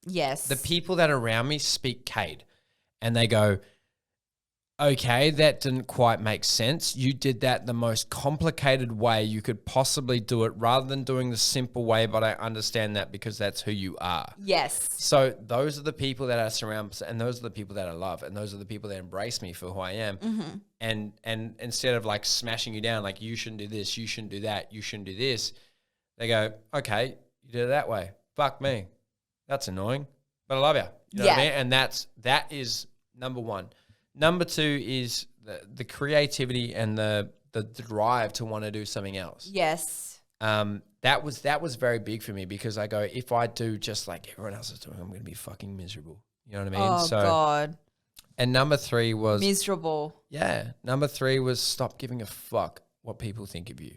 the people that are around me speak Cade, and they go, okay, that didn't quite make sense. You did that the most complicated way you could possibly do it, rather than doing the simple way, but I understand that because that's who you are. Yes. So those are the people that I surround, and those are the people that I love, and those are the people that embrace me for who I am. Mm-hmm. And instead of like smashing you down, like you shouldn't do this, you shouldn't do that, you shouldn't do this, they go, okay, you did it that way. Fuck me. That's annoying, but I love you. You know what I mean? And that is number one. Number two is the creativity and the drive to want to do something else. Yes. That was very big for me, because I go, if I do just like everyone else is doing, I'm going to be fucking miserable. You know what I mean? Oh, God. And number three was miserable. Yeah. Number three was stop giving a fuck what people think of you.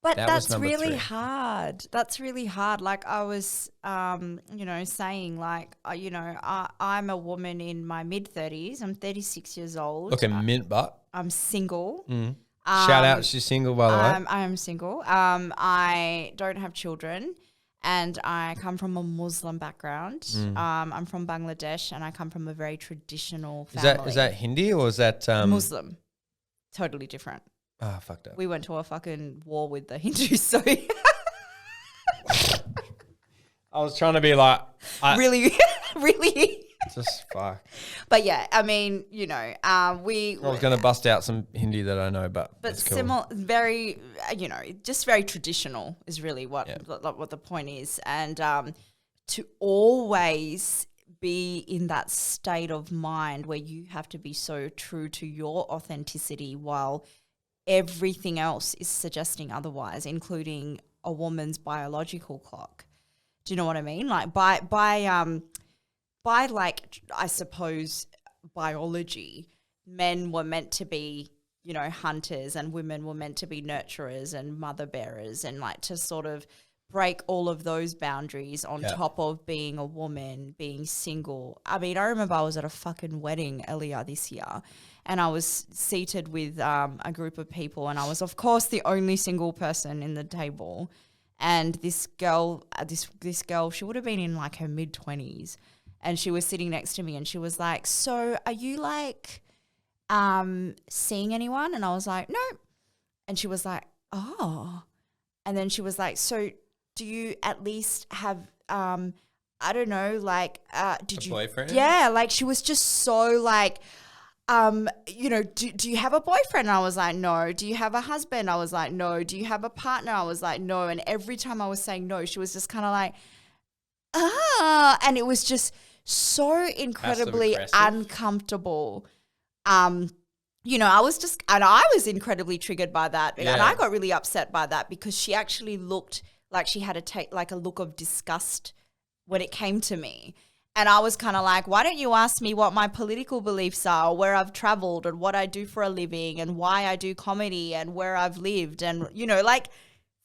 But that's really hard. That's really hard. Like I was, saying, like, I'm a woman in my mid-30s. I'm 36 years old. Looking mint butt. I'm single. Mm. Shout out, she's single, by the way. I am single. I don't have children, and I come from a Muslim background. I'm from Bangladesh, and I come from a very traditional family. Is that Hindi or is that Muslim? Totally different. Ah, fucked up. We went to a fucking war with the Hindus, so I was trying to be like, really. Just fuck. But yeah, I mean, I was going to bust out some Hindi that I know, but that's cool. Similar, very, just very traditional is really what the point is, and to always be in that state of mind where you have to be so true to your authenticity while everything else is suggesting otherwise, including a woman's biological clock. Do you know what I mean? Like by like, I suppose, biology, men were meant to be, hunters, and women were meant to be nurturers and mother bearers, and like to sort of break all of those boundaries on top of being a woman, being single. I mean, I remember I was at a fucking wedding earlier this year, and I was seated with a group of people, and I was, of course, the only single person in the table. And this girl, this girl, she would have been in like her mid-20s, and she was sitting next to me, and she was like, "So, are you like seeing anyone?" And I was like, "No." And she was like, "Oh." And then she was like, "So, do you at least have I don't know, like did you boyfriend?" Yeah, like she was just so like do you have a boyfriend? And I was like, no. Do you have a husband? I was like, no. Do you have a partner? I was like, no. And every time I was saying no, she was just kind of like, and it was just so incredibly uncomfortable. I was incredibly triggered by that. And I got really upset by that, because she actually looked like she had a look of disgust when it came to me. And I was kind of like, why don't you ask me what my political beliefs are, or where I've traveled, and what I do for a living, and why I do comedy, and where I've lived, and,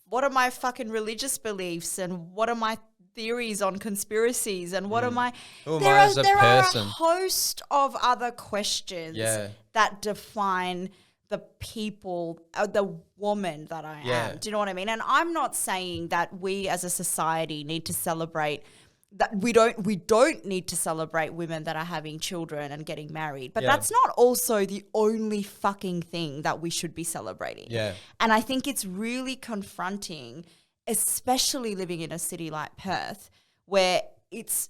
what are my fucking religious beliefs, and what are my theories on conspiracies, and what are my... There are a host of other questions that define the people, the woman that I Yeah. am. Do you know what I mean? And I'm not saying that we as a society need to celebrate that we don't need to celebrate women that are having children and getting married. But Yeah. that's not also the only fucking thing that we should be celebrating. Yeah. And I think it's really confronting, especially living in a city like Perth, where it's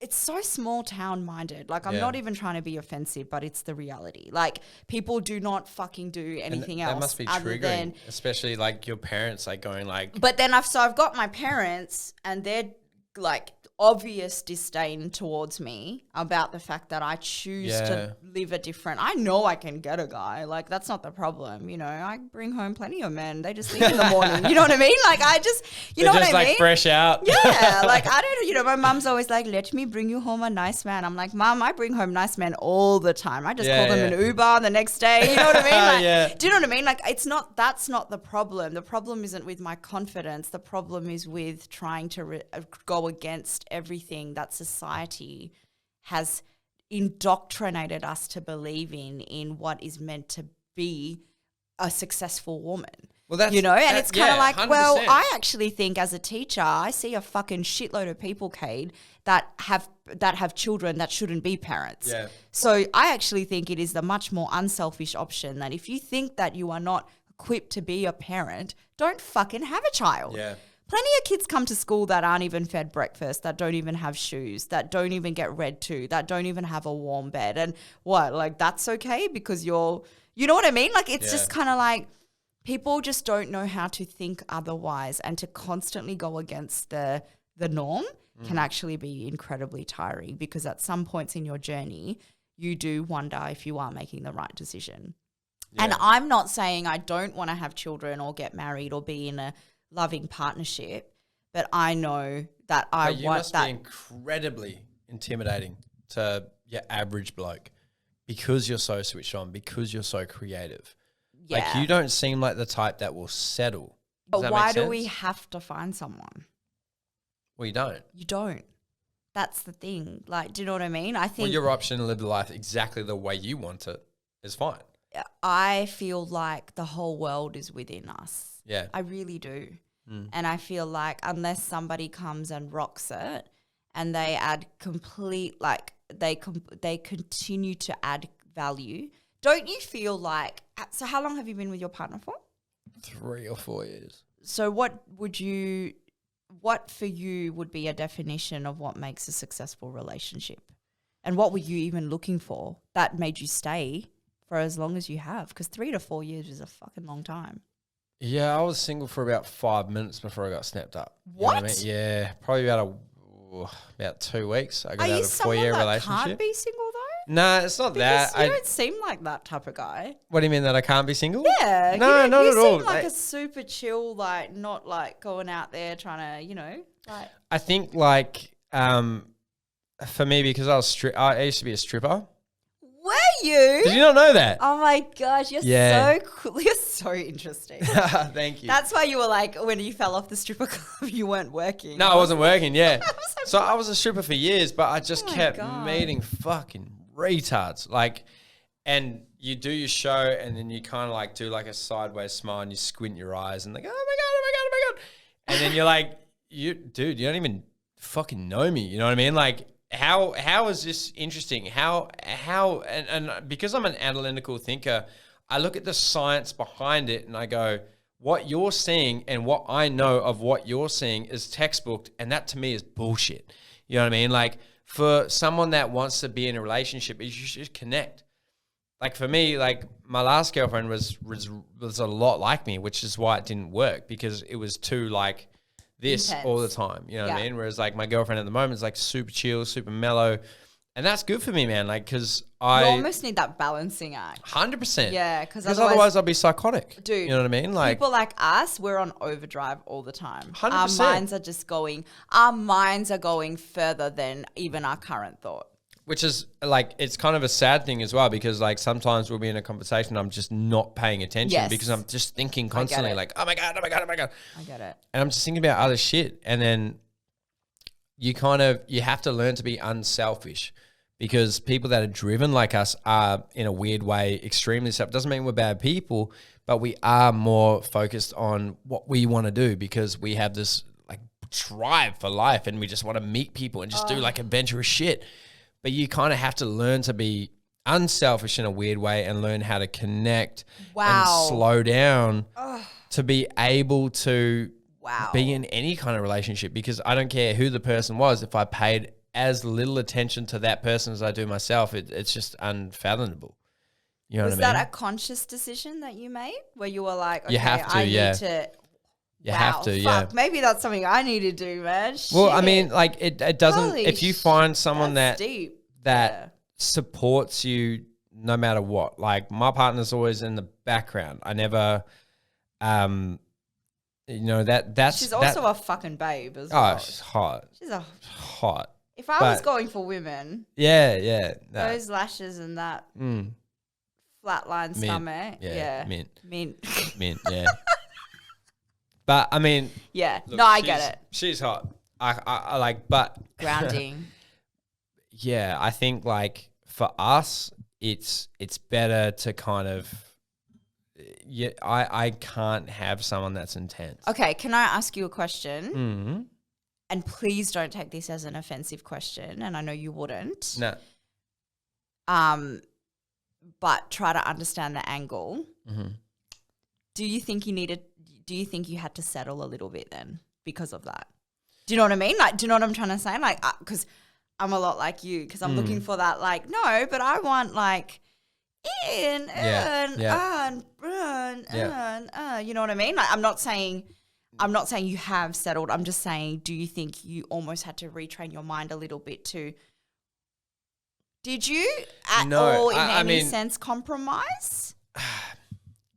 so small town minded. Like, I'm Yeah. not even trying to be offensive, but it's the reality. Like, people do not fucking do anything else. That must be other triggering, than, especially like your parents like going like, but then I've got my parents and they're like obvious disdain towards me about the fact that I choose to live a different. I know I can get a guy. Like, that's not the problem. You know, I bring home plenty of men. They just leave in the morning. You know what I mean? Like, I just, you know what I mean? just like fresh out. Yeah, like, I don't, you know, my mum's always like, let me bring you home a nice man. I'm like, Mum, I bring home nice men all the time. I just call them an Uber the next day. You know what I mean? Like, do you know what I mean? Like, that's not the problem. The problem isn't with my confidence. The problem is with trying to go against everything that society has indoctrinated us to believe in what is meant to be a successful woman. Well, that's, you know, and it's kind of like, 100%. well, I actually think as a teacher, I see a fucking shitload of people, Cade, that have children that shouldn't be parents. Yeah. So I actually think it is the much more unselfish option that if you think that you are not equipped to be a parent, don't fucking have a child. Yeah. Plenty of kids come to school that aren't even fed breakfast, that don't even have shoes, that don't even get read to, that don't even have a warm bed. And what, like, that's okay because you know what I mean? Like, it's just kind of like people just don't know how to think otherwise, and to constantly go against the norm can actually be incredibly tiring, because at some points in your journey, you do wonder if you are making the right decision. Yeah. And I'm not saying I don't want to have children or get married or be in a loving partnership, but I know that I you want must that. be incredibly intimidating to your average bloke because you're so switched on, because you're so creative. Yeah. Like, you don't seem like the type that will settle. Does but that why make do sense? we have to find someone? Well, you don't. You don't. That's the thing. Like, do you know what I mean? I think Well, your option to live the life exactly the way you want it is fine. I feel like the whole world is within us. Yeah. I really do. And I feel like unless somebody comes and rocks it and they add complete, like they continue to add value, don't you feel like, so how long have you been with your partner for? 3 or 4 years. So what for you would be a definition of what makes a successful relationship? And what were you even looking for that made you stay for as long as you have? Because 3 to 4 years is a fucking long time. Yeah, I was single for about 5 minutes before I got snapped up. You know What? I mean? Yeah, probably about 2 weeks. I got Are out you of a someone 4-year that relationship. can't be single though? No, it's not Because that. you don't seem like that type of guy. What do you mean, that I can't be single? Yeah. No, not you at all. seem like a super chill, like not like going out there trying to, you know, like. I think like for me, because I used to be a stripper. Were you? Did you not know that? Oh my gosh, you're Yeah. so cool. You're so interesting. Thank you. That's why you were like, when you fell off the stripper club, you weren't working. No, I wasn't working, yeah. was like, So I was a stripper for years, but I just Oh my kept God. meeting fucking retards. Like, and you do your show and then you kind of like do like a sideways smile and you squint your eyes and like, oh my God, oh my God, oh my God. And then you're like, dude, you don't even fucking know me. You know what I mean? Like, how is this interesting? And because I'm an analytical thinker, I look at the science behind it and I go, what you're seeing and what I know of what you're seeing is textbook, and that to me is bullshit. You know what I mean? Like, for someone that wants to be in a relationship, you should connect. Like, for me, like, my last girlfriend was a lot like me, which is why it didn't work, because it was too like this Intense. all the time. You know what I Yeah. mean? Whereas like my girlfriend at the moment is like super chill, super mellow. And that's good for me, man. Like, because You almost need that balancing act. 100%. Yeah, because otherwise I'll be psychotic. Dude, you know what I mean? Like, people like us, we're on overdrive all the time. 100%. Our minds are going further than even our current thought. which is like, it's kind of a sad thing as well, because like sometimes we'll be in a conversation, I'm just not paying attention Yes. because I'm just thinking constantly it. like, oh my God, oh my God, oh my God. I get it. And I'm just thinking about other shit. And then you have to learn to be unselfish, because people that are driven like us are in a weird way extremely self. Doesn't mean we're bad people, but we are more focused on what we want to do because we have this like drive for life and we just want to meet people and just do like adventurous shit. But you kind of have to learn to be unselfish in a weird way and learn how to connect and slow down to be able to be in any kind of relationship, because I don't care who the person was. If I paid as little attention to that person as I do myself, it's just unfathomable. You know what I mean? Was that a conscious decision that you made where you were like, okay, you have to, I need to... You have to, yeah. Maybe that's something I need to do, man. Well, Shit. I mean, like it doesn't, Holy if you find someone that Yeah. supports you no matter what, like my partner's always in the background. I never, you know, that's... She's also a fucking babe as well. Oh, she's hot. She's a... Hot. If I was going for women, yeah, no. those lashes and that flatline stomach, mint, yeah. But I mean, yeah, look, no, I get it. She's hot. I like, but Grounding. Yeah, I think like for us, it's better to kind of. Yeah, I can't have someone that's intense. Okay, can I ask you a question? Mm-hmm. And please don't take this as an offensive question, and I know you wouldn't. No. But try to understand the angle. Mm-hmm. Do you think you had to settle a little bit then because of that? Do you know what I mean? Like, do you know what I'm trying to say? Like, because I'm a lot like you, because I'm looking for that. Like, no, but I want like earn. You know what I mean? Like, I'm not saying you have settled. I'm just saying, do you think you almost had to retrain your mind a little bit to? Did you at all in any sense compromise?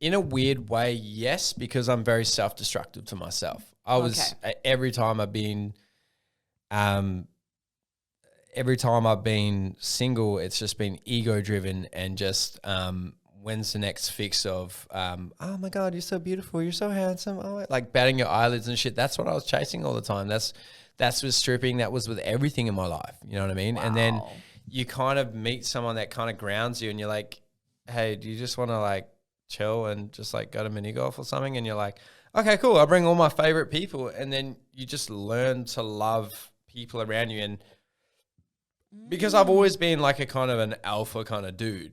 In a weird way, yes, because I'm very self-destructive to myself. Every time I've been single, it's just been ego-driven and just when's the next fix of oh my God, you're so beautiful, you're so handsome, like batting your eyelids and shit. That's what I was chasing all the time. That's with stripping. That was with everything in my life. You know what I mean? Wow. And then you kind of meet someone that kind of grounds you, and you're like, hey, do you just want to like chill and just like go to mini golf or something? And you're like, okay, cool, I'll bring all my favorite people. And then you just learn to love people around you. And because I've always been like a kind of an alpha kind of dude.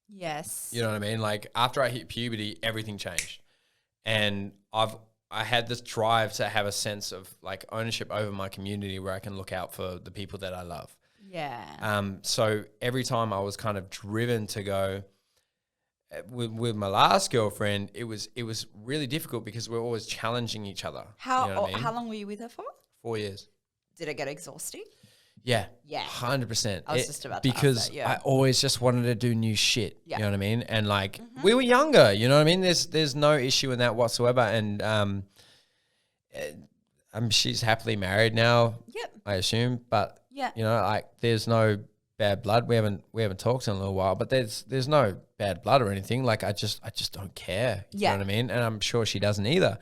Yes. You know what I mean? Like after I hit puberty, everything changed. And I had this drive to have a sense of like ownership over my community where I can look out for the people that I love. Yeah. So every time I was kind of driven to go with my last girlfriend, it was really difficult because we're always challenging each other. How you know what I mean? How long were you with her for? 4 years. Did it get exhausting? Yeah. Yeah. 100%. I was just about to because ask that, yeah. I always just wanted to do new shit. Yeah. You know what I mean? And like we were younger, you know what I mean? There's no issue in that whatsoever. And she's happily married now. Yep. I assume. But yeah, you know, like there's no bad blood. We haven't talked in a little while, but there's no bad blood or anything. Like I just don't care. You know what I mean? And I'm sure she doesn't either.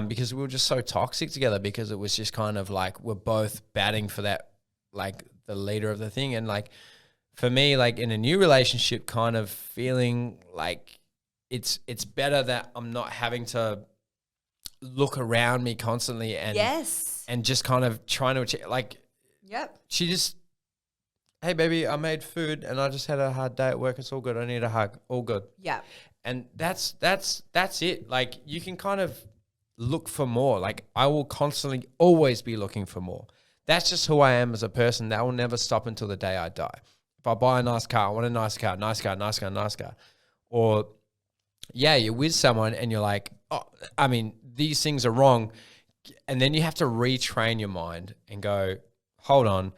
Because we were just so toxic together, because it was just kind of like we're both batting for that, like the leader of the thing. And like for me, like in a new relationship, kind of feeling like it's better that I'm not having to look around me constantly and and just kind of trying to achieve, like she just, hey baby, I made food and I just had a hard day at work, it's all good, I need a hug, all good. And that's it. Like you can kind of look for more. Like I will constantly always be looking for more. That's just who I am as a person. That will never stop until the day I die. If I buy a nice car, I want a nice car. Or you're with someone and you're like, oh, I mean, these things are wrong. And then you have to retrain your mind and go, hold on,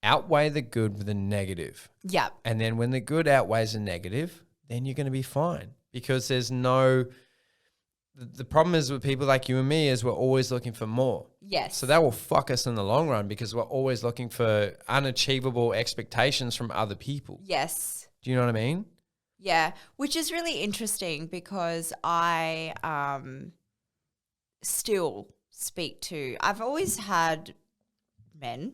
outweigh the good with the negative. Yeah. And then when the good outweighs the negative, then you're going to be fine, because there's no... The problem is with people like you and me is we're always looking for more. Yes. So that will fuck us in the long run, because we're always looking for unachievable expectations from other people. Yes. Do you know what I mean? Yeah, which is really interesting, because I still speak to... I've always had men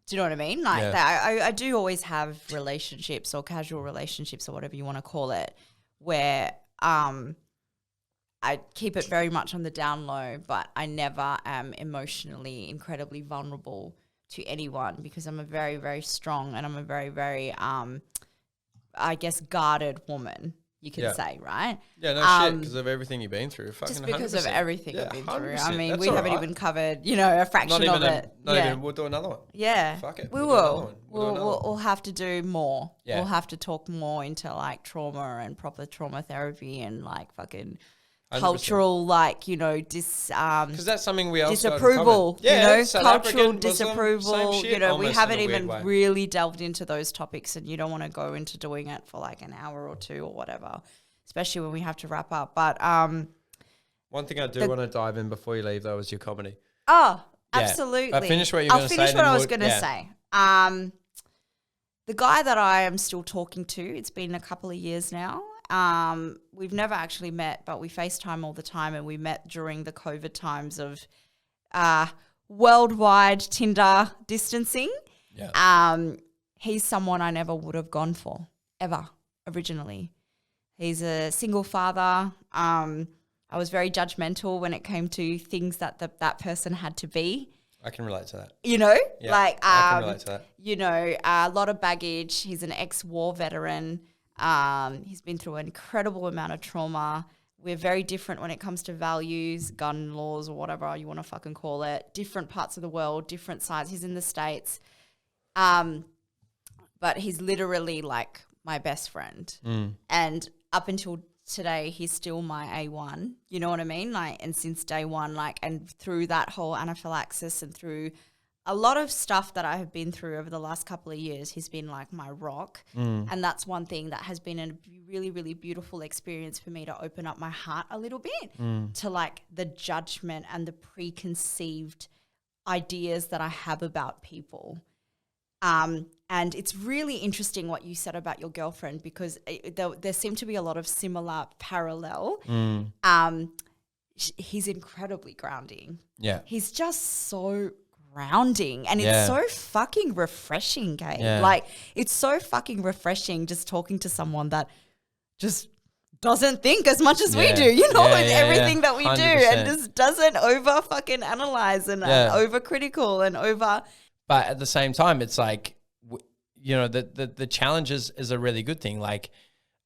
Do you know what I mean? Like Yeah. that. I do always have relationships or casual relationships or whatever you want to call it, where I keep it very much on the down low, but I never am emotionally incredibly vulnerable to anyone because I'm a very, very strong and I'm a very, very, I guess, guarded woman. You can say, right? Yeah, no shit, because of everything you've been through. Fucking just because 100%. of everything I've been through. I mean, That's we haven't even covered, a fraction of it. We'll do another one. Yeah. Fuck it. We We'll do another will. one. We'll do another one. We'll have to do more. Yeah. We'll have to talk more into like trauma and proper trauma therapy and like fucking 100%. cultural, like, because that's something we also disapproval, South cultural African, Muslim, disapproval. same shit, we almost haven't in a weird even way. really delved into those topics, and you don't want to go into doing it for like an hour or two or whatever, especially when we have to wrap up. But one thing I do want to dive in before you leave though is your comedy. Oh, Yeah. absolutely. Finish what you're going to say. I'll finish what I was going to say. The guy that I am still talking to, it's been a couple of years now. We've never actually met, but we FaceTime all the time, and we met during the COVID times of worldwide Tinder distancing. Yeah. He's someone I never would have gone for, ever, originally. He's a single father. I was very judgmental when it came to things that that person had to be. I can relate to that. Yeah, I can relate to that. A lot of baggage. He's an ex-war veteran. He's been through an incredible amount of trauma. We're very different when it comes to values, gun laws, or whatever you want to fucking call it. Different parts of the world, different sides. He's in the States. But he's literally like my best friend. And up until today, he's still my A1. You know what I mean? Like, and since day one, like, and through that whole anaphylaxis and through a lot of stuff that I have been through over the last couple of years, he's been like my rock. And that's one thing that has been a really, really beautiful experience for me to open up my heart a little bit to like the judgment and the preconceived ideas that I have about people. And it's really interesting what you said about your girlfriend, because there seem to be a lot of similar parallel. He's incredibly grounding. Yeah. He's just so grounding, and it's so fucking refreshing, Kate. Yeah. Like, it's so fucking refreshing just talking to someone that just doesn't think as much as we do, with everything that we 100%. do, and just doesn't over fucking analyze and over critical and over. But at the same time, it's like, the challenges is a really good thing. Like,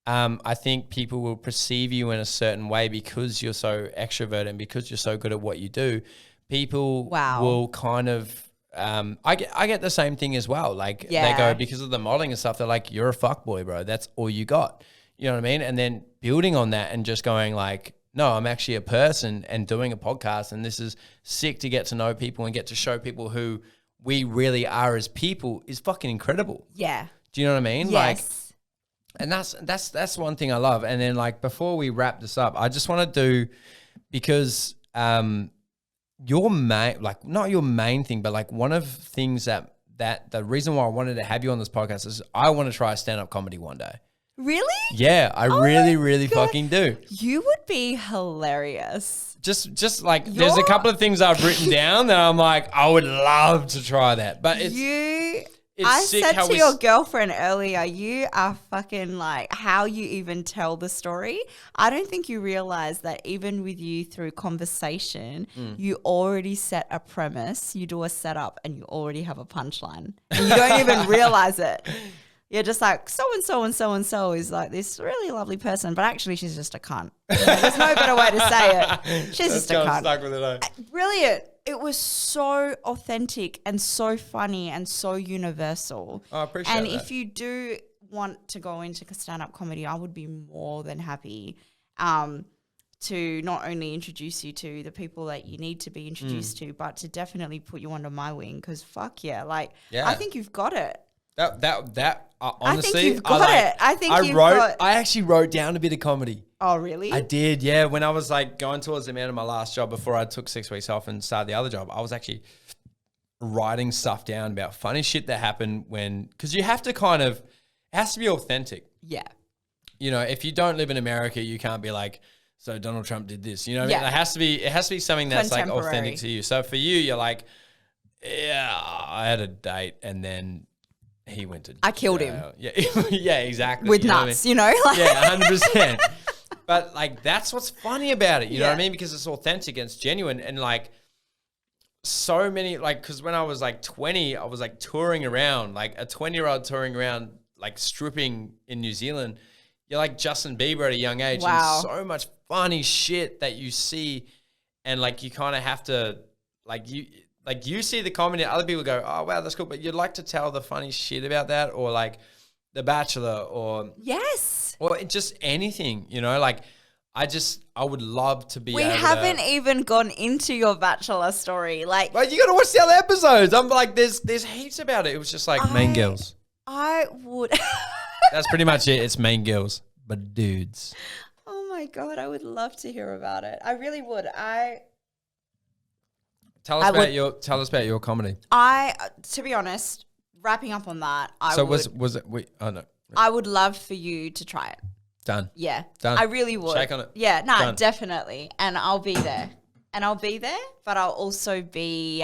I think people will perceive you in a certain way because you're so extroverted and because you're so good at what you do. People will kind of, I get the same thing as well. Like, they go, because of the modeling and stuff, they're like, you're a fuckboy, bro. That's all you got. You know what I mean? And then building on that and just going like, no, I'm actually a person and doing a podcast, and this is sick to get to know people and get to show people who we really are as people is fucking incredible. Yeah. Do you know what I mean? Yes. Like, and that's one thing I love. And then like, before we wrap this up, I just want to do, because your main, like, not your main thing, but like one of the things that the reason why I wanted to have you on this podcast is I want to try stand-up comedy one day. Really? Yeah, I really fucking do. You would be hilarious. Just like, there's a couple of things I've written down that I'm like, I would love to try that. But I said to your girlfriend earlier, you are fucking like, how you even tell the story. I don't think you realize that even with you through conversation, you already set a premise, you do a setup, and you already have a punchline. And you don't even realize it. You're just like, so-and-so and so-and-so is like this really lovely person, but actually she's just a cunt. There's no better way to say it. She's just a cunt. Stuck with it, Brilliant. It was so authentic and so funny and so universal. I appreciate that. And if you do want to go into stand-up comedy, I would be more than happy to not only introduce you to the people that you need to be introduced to, but to definitely put you under my wing, because fuck yeah. Like, I think you've got it. Honestly, I think you've got it. I actually wrote down a bit of comedy. Oh, really? I did, yeah. When I was like going towards the end of my last job before I took 6 weeks off and started the other job, I was actually writing stuff down about funny shit that happened because you have to it has to be authentic. Yeah. You know, if you don't live in America, you can't be like, so Donald Trump did this. You know what I mean? It has to be something that's like authentic to you. So for you, you're like, Yeah, I had a date and then he went to I killed him. Yeah, yeah, exactly. With you know nuts, what I mean? you know? Like, Yeah, 100%. But like, that's what's funny about it. You know what I Yeah. mean? Because it's authentic and it's genuine. And like, so many, like, because when I was like 20, I was like touring around, like a 20-year-old touring around, like stripping in New Zealand. You're like Justin Bieber at a young age. Wow. And so much funny shit that you see. And like, you kind of have to, you see the comedy, other people go, oh, wow, that's cool. But you'd like to tell the funny shit about that, or like The Bachelor, or yes. or just anything, you know, like I would love to be We able haven't to, even gone into your Bachelor story. Like, but you got to watch the other episodes. I'm like, there's heaps about it. It was just like main girls. I would. That's pretty much it. It's main girls, but dudes. Oh my God, I would love to hear about it. I really would. Tell us about your comedy. To be honest, wrapping up on that, Was it? Oh no. I would love for you to try it. Done. Yeah. Done. I really would. Shake on it. Yeah, no, Done. definitely. And I'll be there. But I'll also be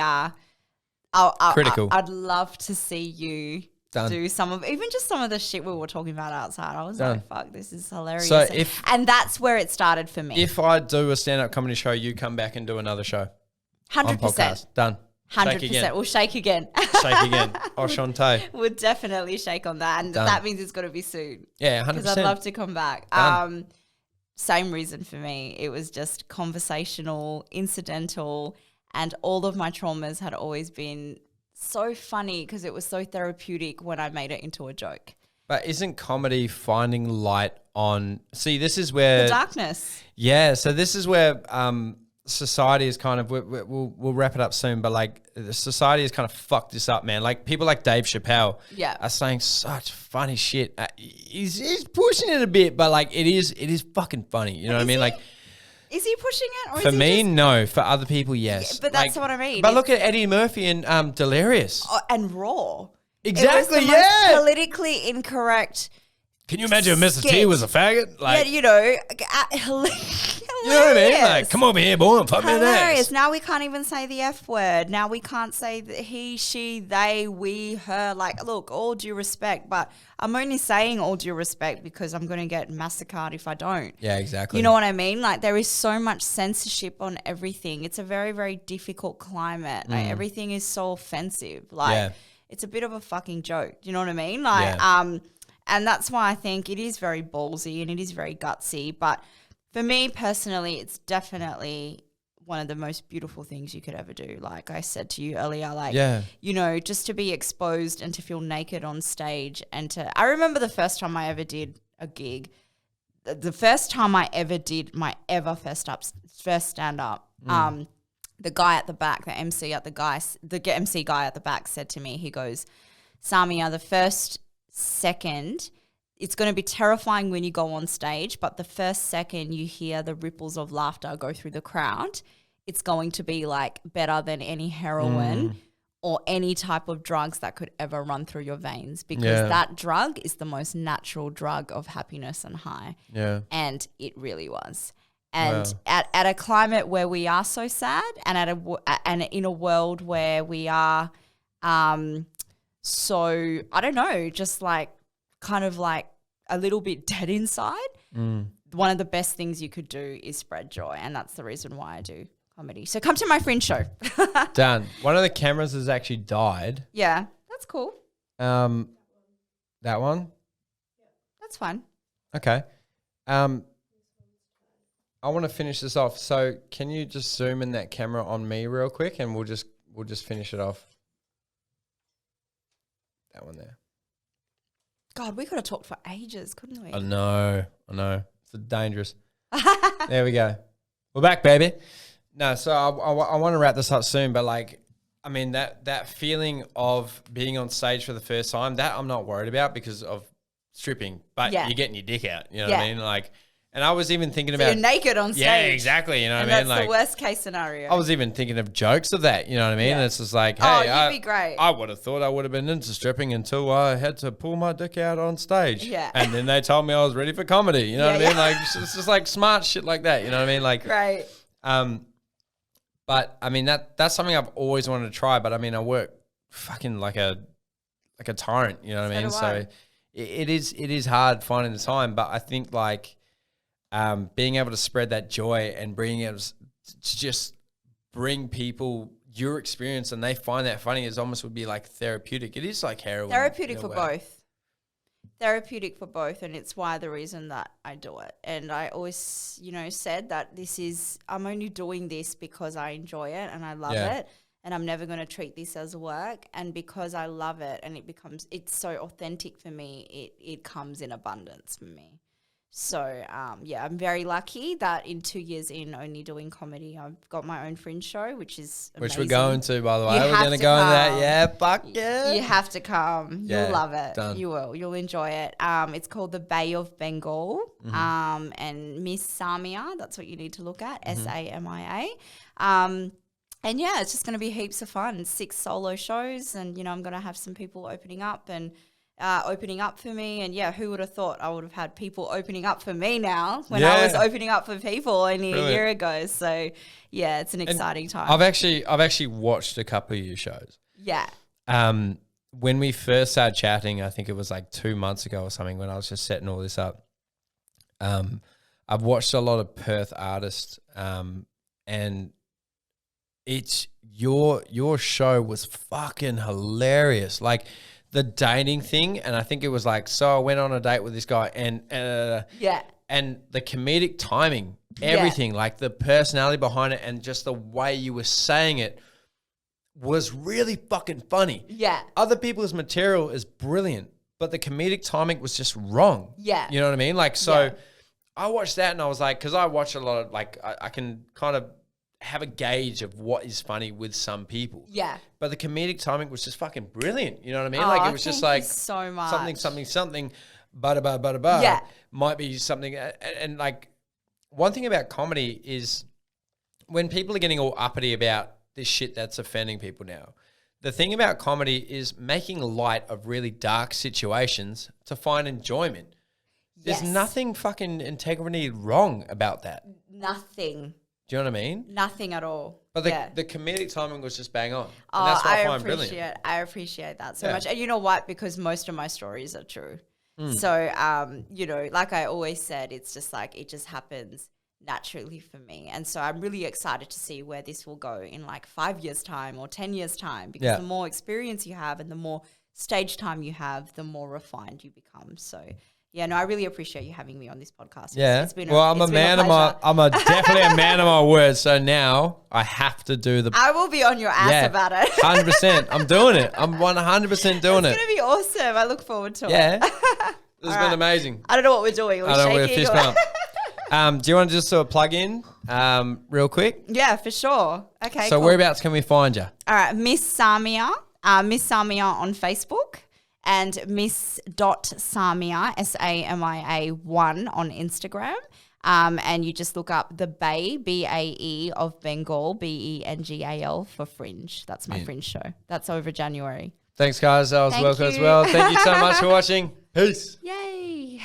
Critical. I'd love to see you Done. do some of the shit we were talking about outside. I was Done. like, fuck, this is hilarious. So and that's where it started for me. If I do a stand-up comedy show, you come back and do another show. 100%. On podcast. Done. 100%. We'll shake again. Shake again. Enchanté. We'll definitely shake on that. And Done. that means it's got to be soon. Yeah, 100%. Because I'd love to come back. Done. Same reason for me. It was just conversational, incidental, and all of my traumas had always been so funny because it was so therapeutic when I made it into a joke. But isn't comedy finding light on... See, this is where... The darkness. Yeah, so this is where society is kind of... We'll wrap it up soon, but like the society has kind of fucked this up, man. Like people like Dave Chappelle are saying such funny shit. He's pushing it a bit, but like it is fucking funny. You know what I mean? Like... Is he pushing it? Or For is he me, just, no. For other people, yes. Yeah, but that's what I mean. But look at Eddie Murphy and Delirious. and Raw. Exactly, it was the most politically incorrect. Can you imagine if Mr. T was a faggot? Like, yeah, you know, hilarious. You know what I mean? Like, come over here, boy, and fuck me in the Hilarious. ass. Now we can't even say the F word. Now we can't say he, she, they, we, her. Like, look, all due respect, but I'm only saying all due respect because I'm going to get massacred if I don't. Yeah, exactly. You know what I mean? Like, there is so much censorship on everything. It's a very, very difficult climate. Like, everything is so offensive. Like, it's a bit of a fucking joke. Do you know what I mean? Like, and that's why I think it is very ballsy and it is very gutsy. But for me personally, it's definitely one of the most beautiful things you could ever do. Like I said to you earlier, like, you know, just to be exposed and to feel naked on stage I remember the first time I ever did a gig, the first time I ever did my first stand-up, the guy at the back, the MC guy at the back said to me, he goes, Samia, the first second, it's going to be terrifying when you go on stage, but the first second you hear the ripples of laughter go through the crowd, it's going to be like better than any heroin or any type of drugs that could ever run through your veins, because that drug is the most natural drug of happiness and high. Yeah. And it really was. And at a climate where we are so sad, and in a world where we are so, I don't know, just like kind of like a little bit dead inside, one of the best things you could do is spread joy. And that's the reason why I do comedy. So come to my Fringe show. Done. One of the cameras has actually died. Yeah, that's cool. That one? That's fine. Okay. I want to finish this off. So can you just zoom in that camera on me real quick and we'll just finish it off. That one there. God, we could have talked for ages, couldn't we? I know. It's dangerous. There we go. We're back, baby. No, so I want to wrap this up soon, but like, I mean, that feeling of being on stage for the first time, that I'm not worried about because of stripping, but you're getting your dick out. You know what I mean? Like, and I was even thinking about... You're naked on stage. Yeah, exactly. You know what I mean? That's like, the worst case scenario. I was even thinking of jokes of that. You know what I mean? And it's just like, hey, you'd be great. I would have thought I would have been into stripping until I had to pull my dick out on stage. Yeah. And then they told me I was ready for comedy. You know what I mean? Like, it's just like smart shit like that. You know what I mean? Like, right. But But I mean, that's something I've always wanted to try. But I mean, I work fucking like a tyrant, you know what I mean? So it is hard finding the time. But I think like being able to spread that joy and being able to just bring people your experience and they find that funny is almost would be like therapeutic. It is like heroin. Therapeutic for both. Therapeutic for both, and it's why the reason that I do it. And I always, said that I'm only doing this because I enjoy it and I love it, and I'm never going to treat this as work. And because I love it and it's so authentic for me, it comes in abundance for me. So, I'm very lucky that in 2 years in only doing comedy, I've got my own fringe show, which is amazing. Which we're going to, by the way. We're going to go in that. Yeah, fuck yeah. You have to come. Yeah, you'll love it. done. You will. You'll enjoy it. It's called The Bay of Bengal. And Miss Samia, that's what you need to look at, Samia. And yeah, it's just going to be heaps of fun. 6 solo shows, and I'm going to have some people opening up for me. And yeah, who would have thought I would have had people opening up for me now when I was opening up for people only a year ago. So yeah, it's an exciting time. I've actually watched a couple of your shows. Yeah. When we first started chatting, I think it was like 2 months ago or something when I was just setting all this up. I've watched a lot of Perth artists, and it's your show was fucking hilarious. Like the dating thing, and I think it was like, so I went on a date with this guy, and and the comedic timing, everything, like the personality behind it, and just the way you were saying it was really fucking funny. Yeah, other people's material is brilliant, but the comedic timing was just wrong. Yeah, you know what I mean? Like, so I watched that, and I was like, because I watch a lot of like, I can kind of have a gauge of what is funny with some people. Yeah. But the comedic timing was just fucking brilliant. You know what I mean? Like it was just like so much. something, bada. Yeah. Might be something. And like one thing about comedy is when people are getting all uppity about this shit that's offending people now, the thing about comedy is making light of really dark situations to find enjoyment. There's nothing fucking integrity wrong about that. Nothing. Do you know what I mean? Nothing at all. But the comedic timing was just bang on. And that's what I find brilliant. I appreciate that so much. And you know what? Because most of my stories are true. So, like I always said, it's just like it just happens naturally for me. And so I'm really excited to see where this will go in like 5 years' time or 10 years' time, because the more experience you have and the more stage time you have, the more refined you become. So yeah, no, I really appreciate you having me on this podcast. It's been I'm definitely a man of my word. So now I have to do I will be on your ass about it. 100%. I'm doing it. I'm 100% doing it. It's going to be awesome. I look forward to it. Yeah. This has been amazing. I don't know what we're doing. We're fist bump. Do you want to just sort of plug in real quick? Yeah, for sure. Okay, so whereabouts can we find you? All right, Miss Samia on Facebook. And miss.samia, Samia 1 on Instagram. And you just look up The Bay, BAE of Bengal, BENGAL for Fringe. That's my Fringe show. That's over January. Thanks, guys. That was Wilkoz World. Thank you so much for watching. Peace. Yay.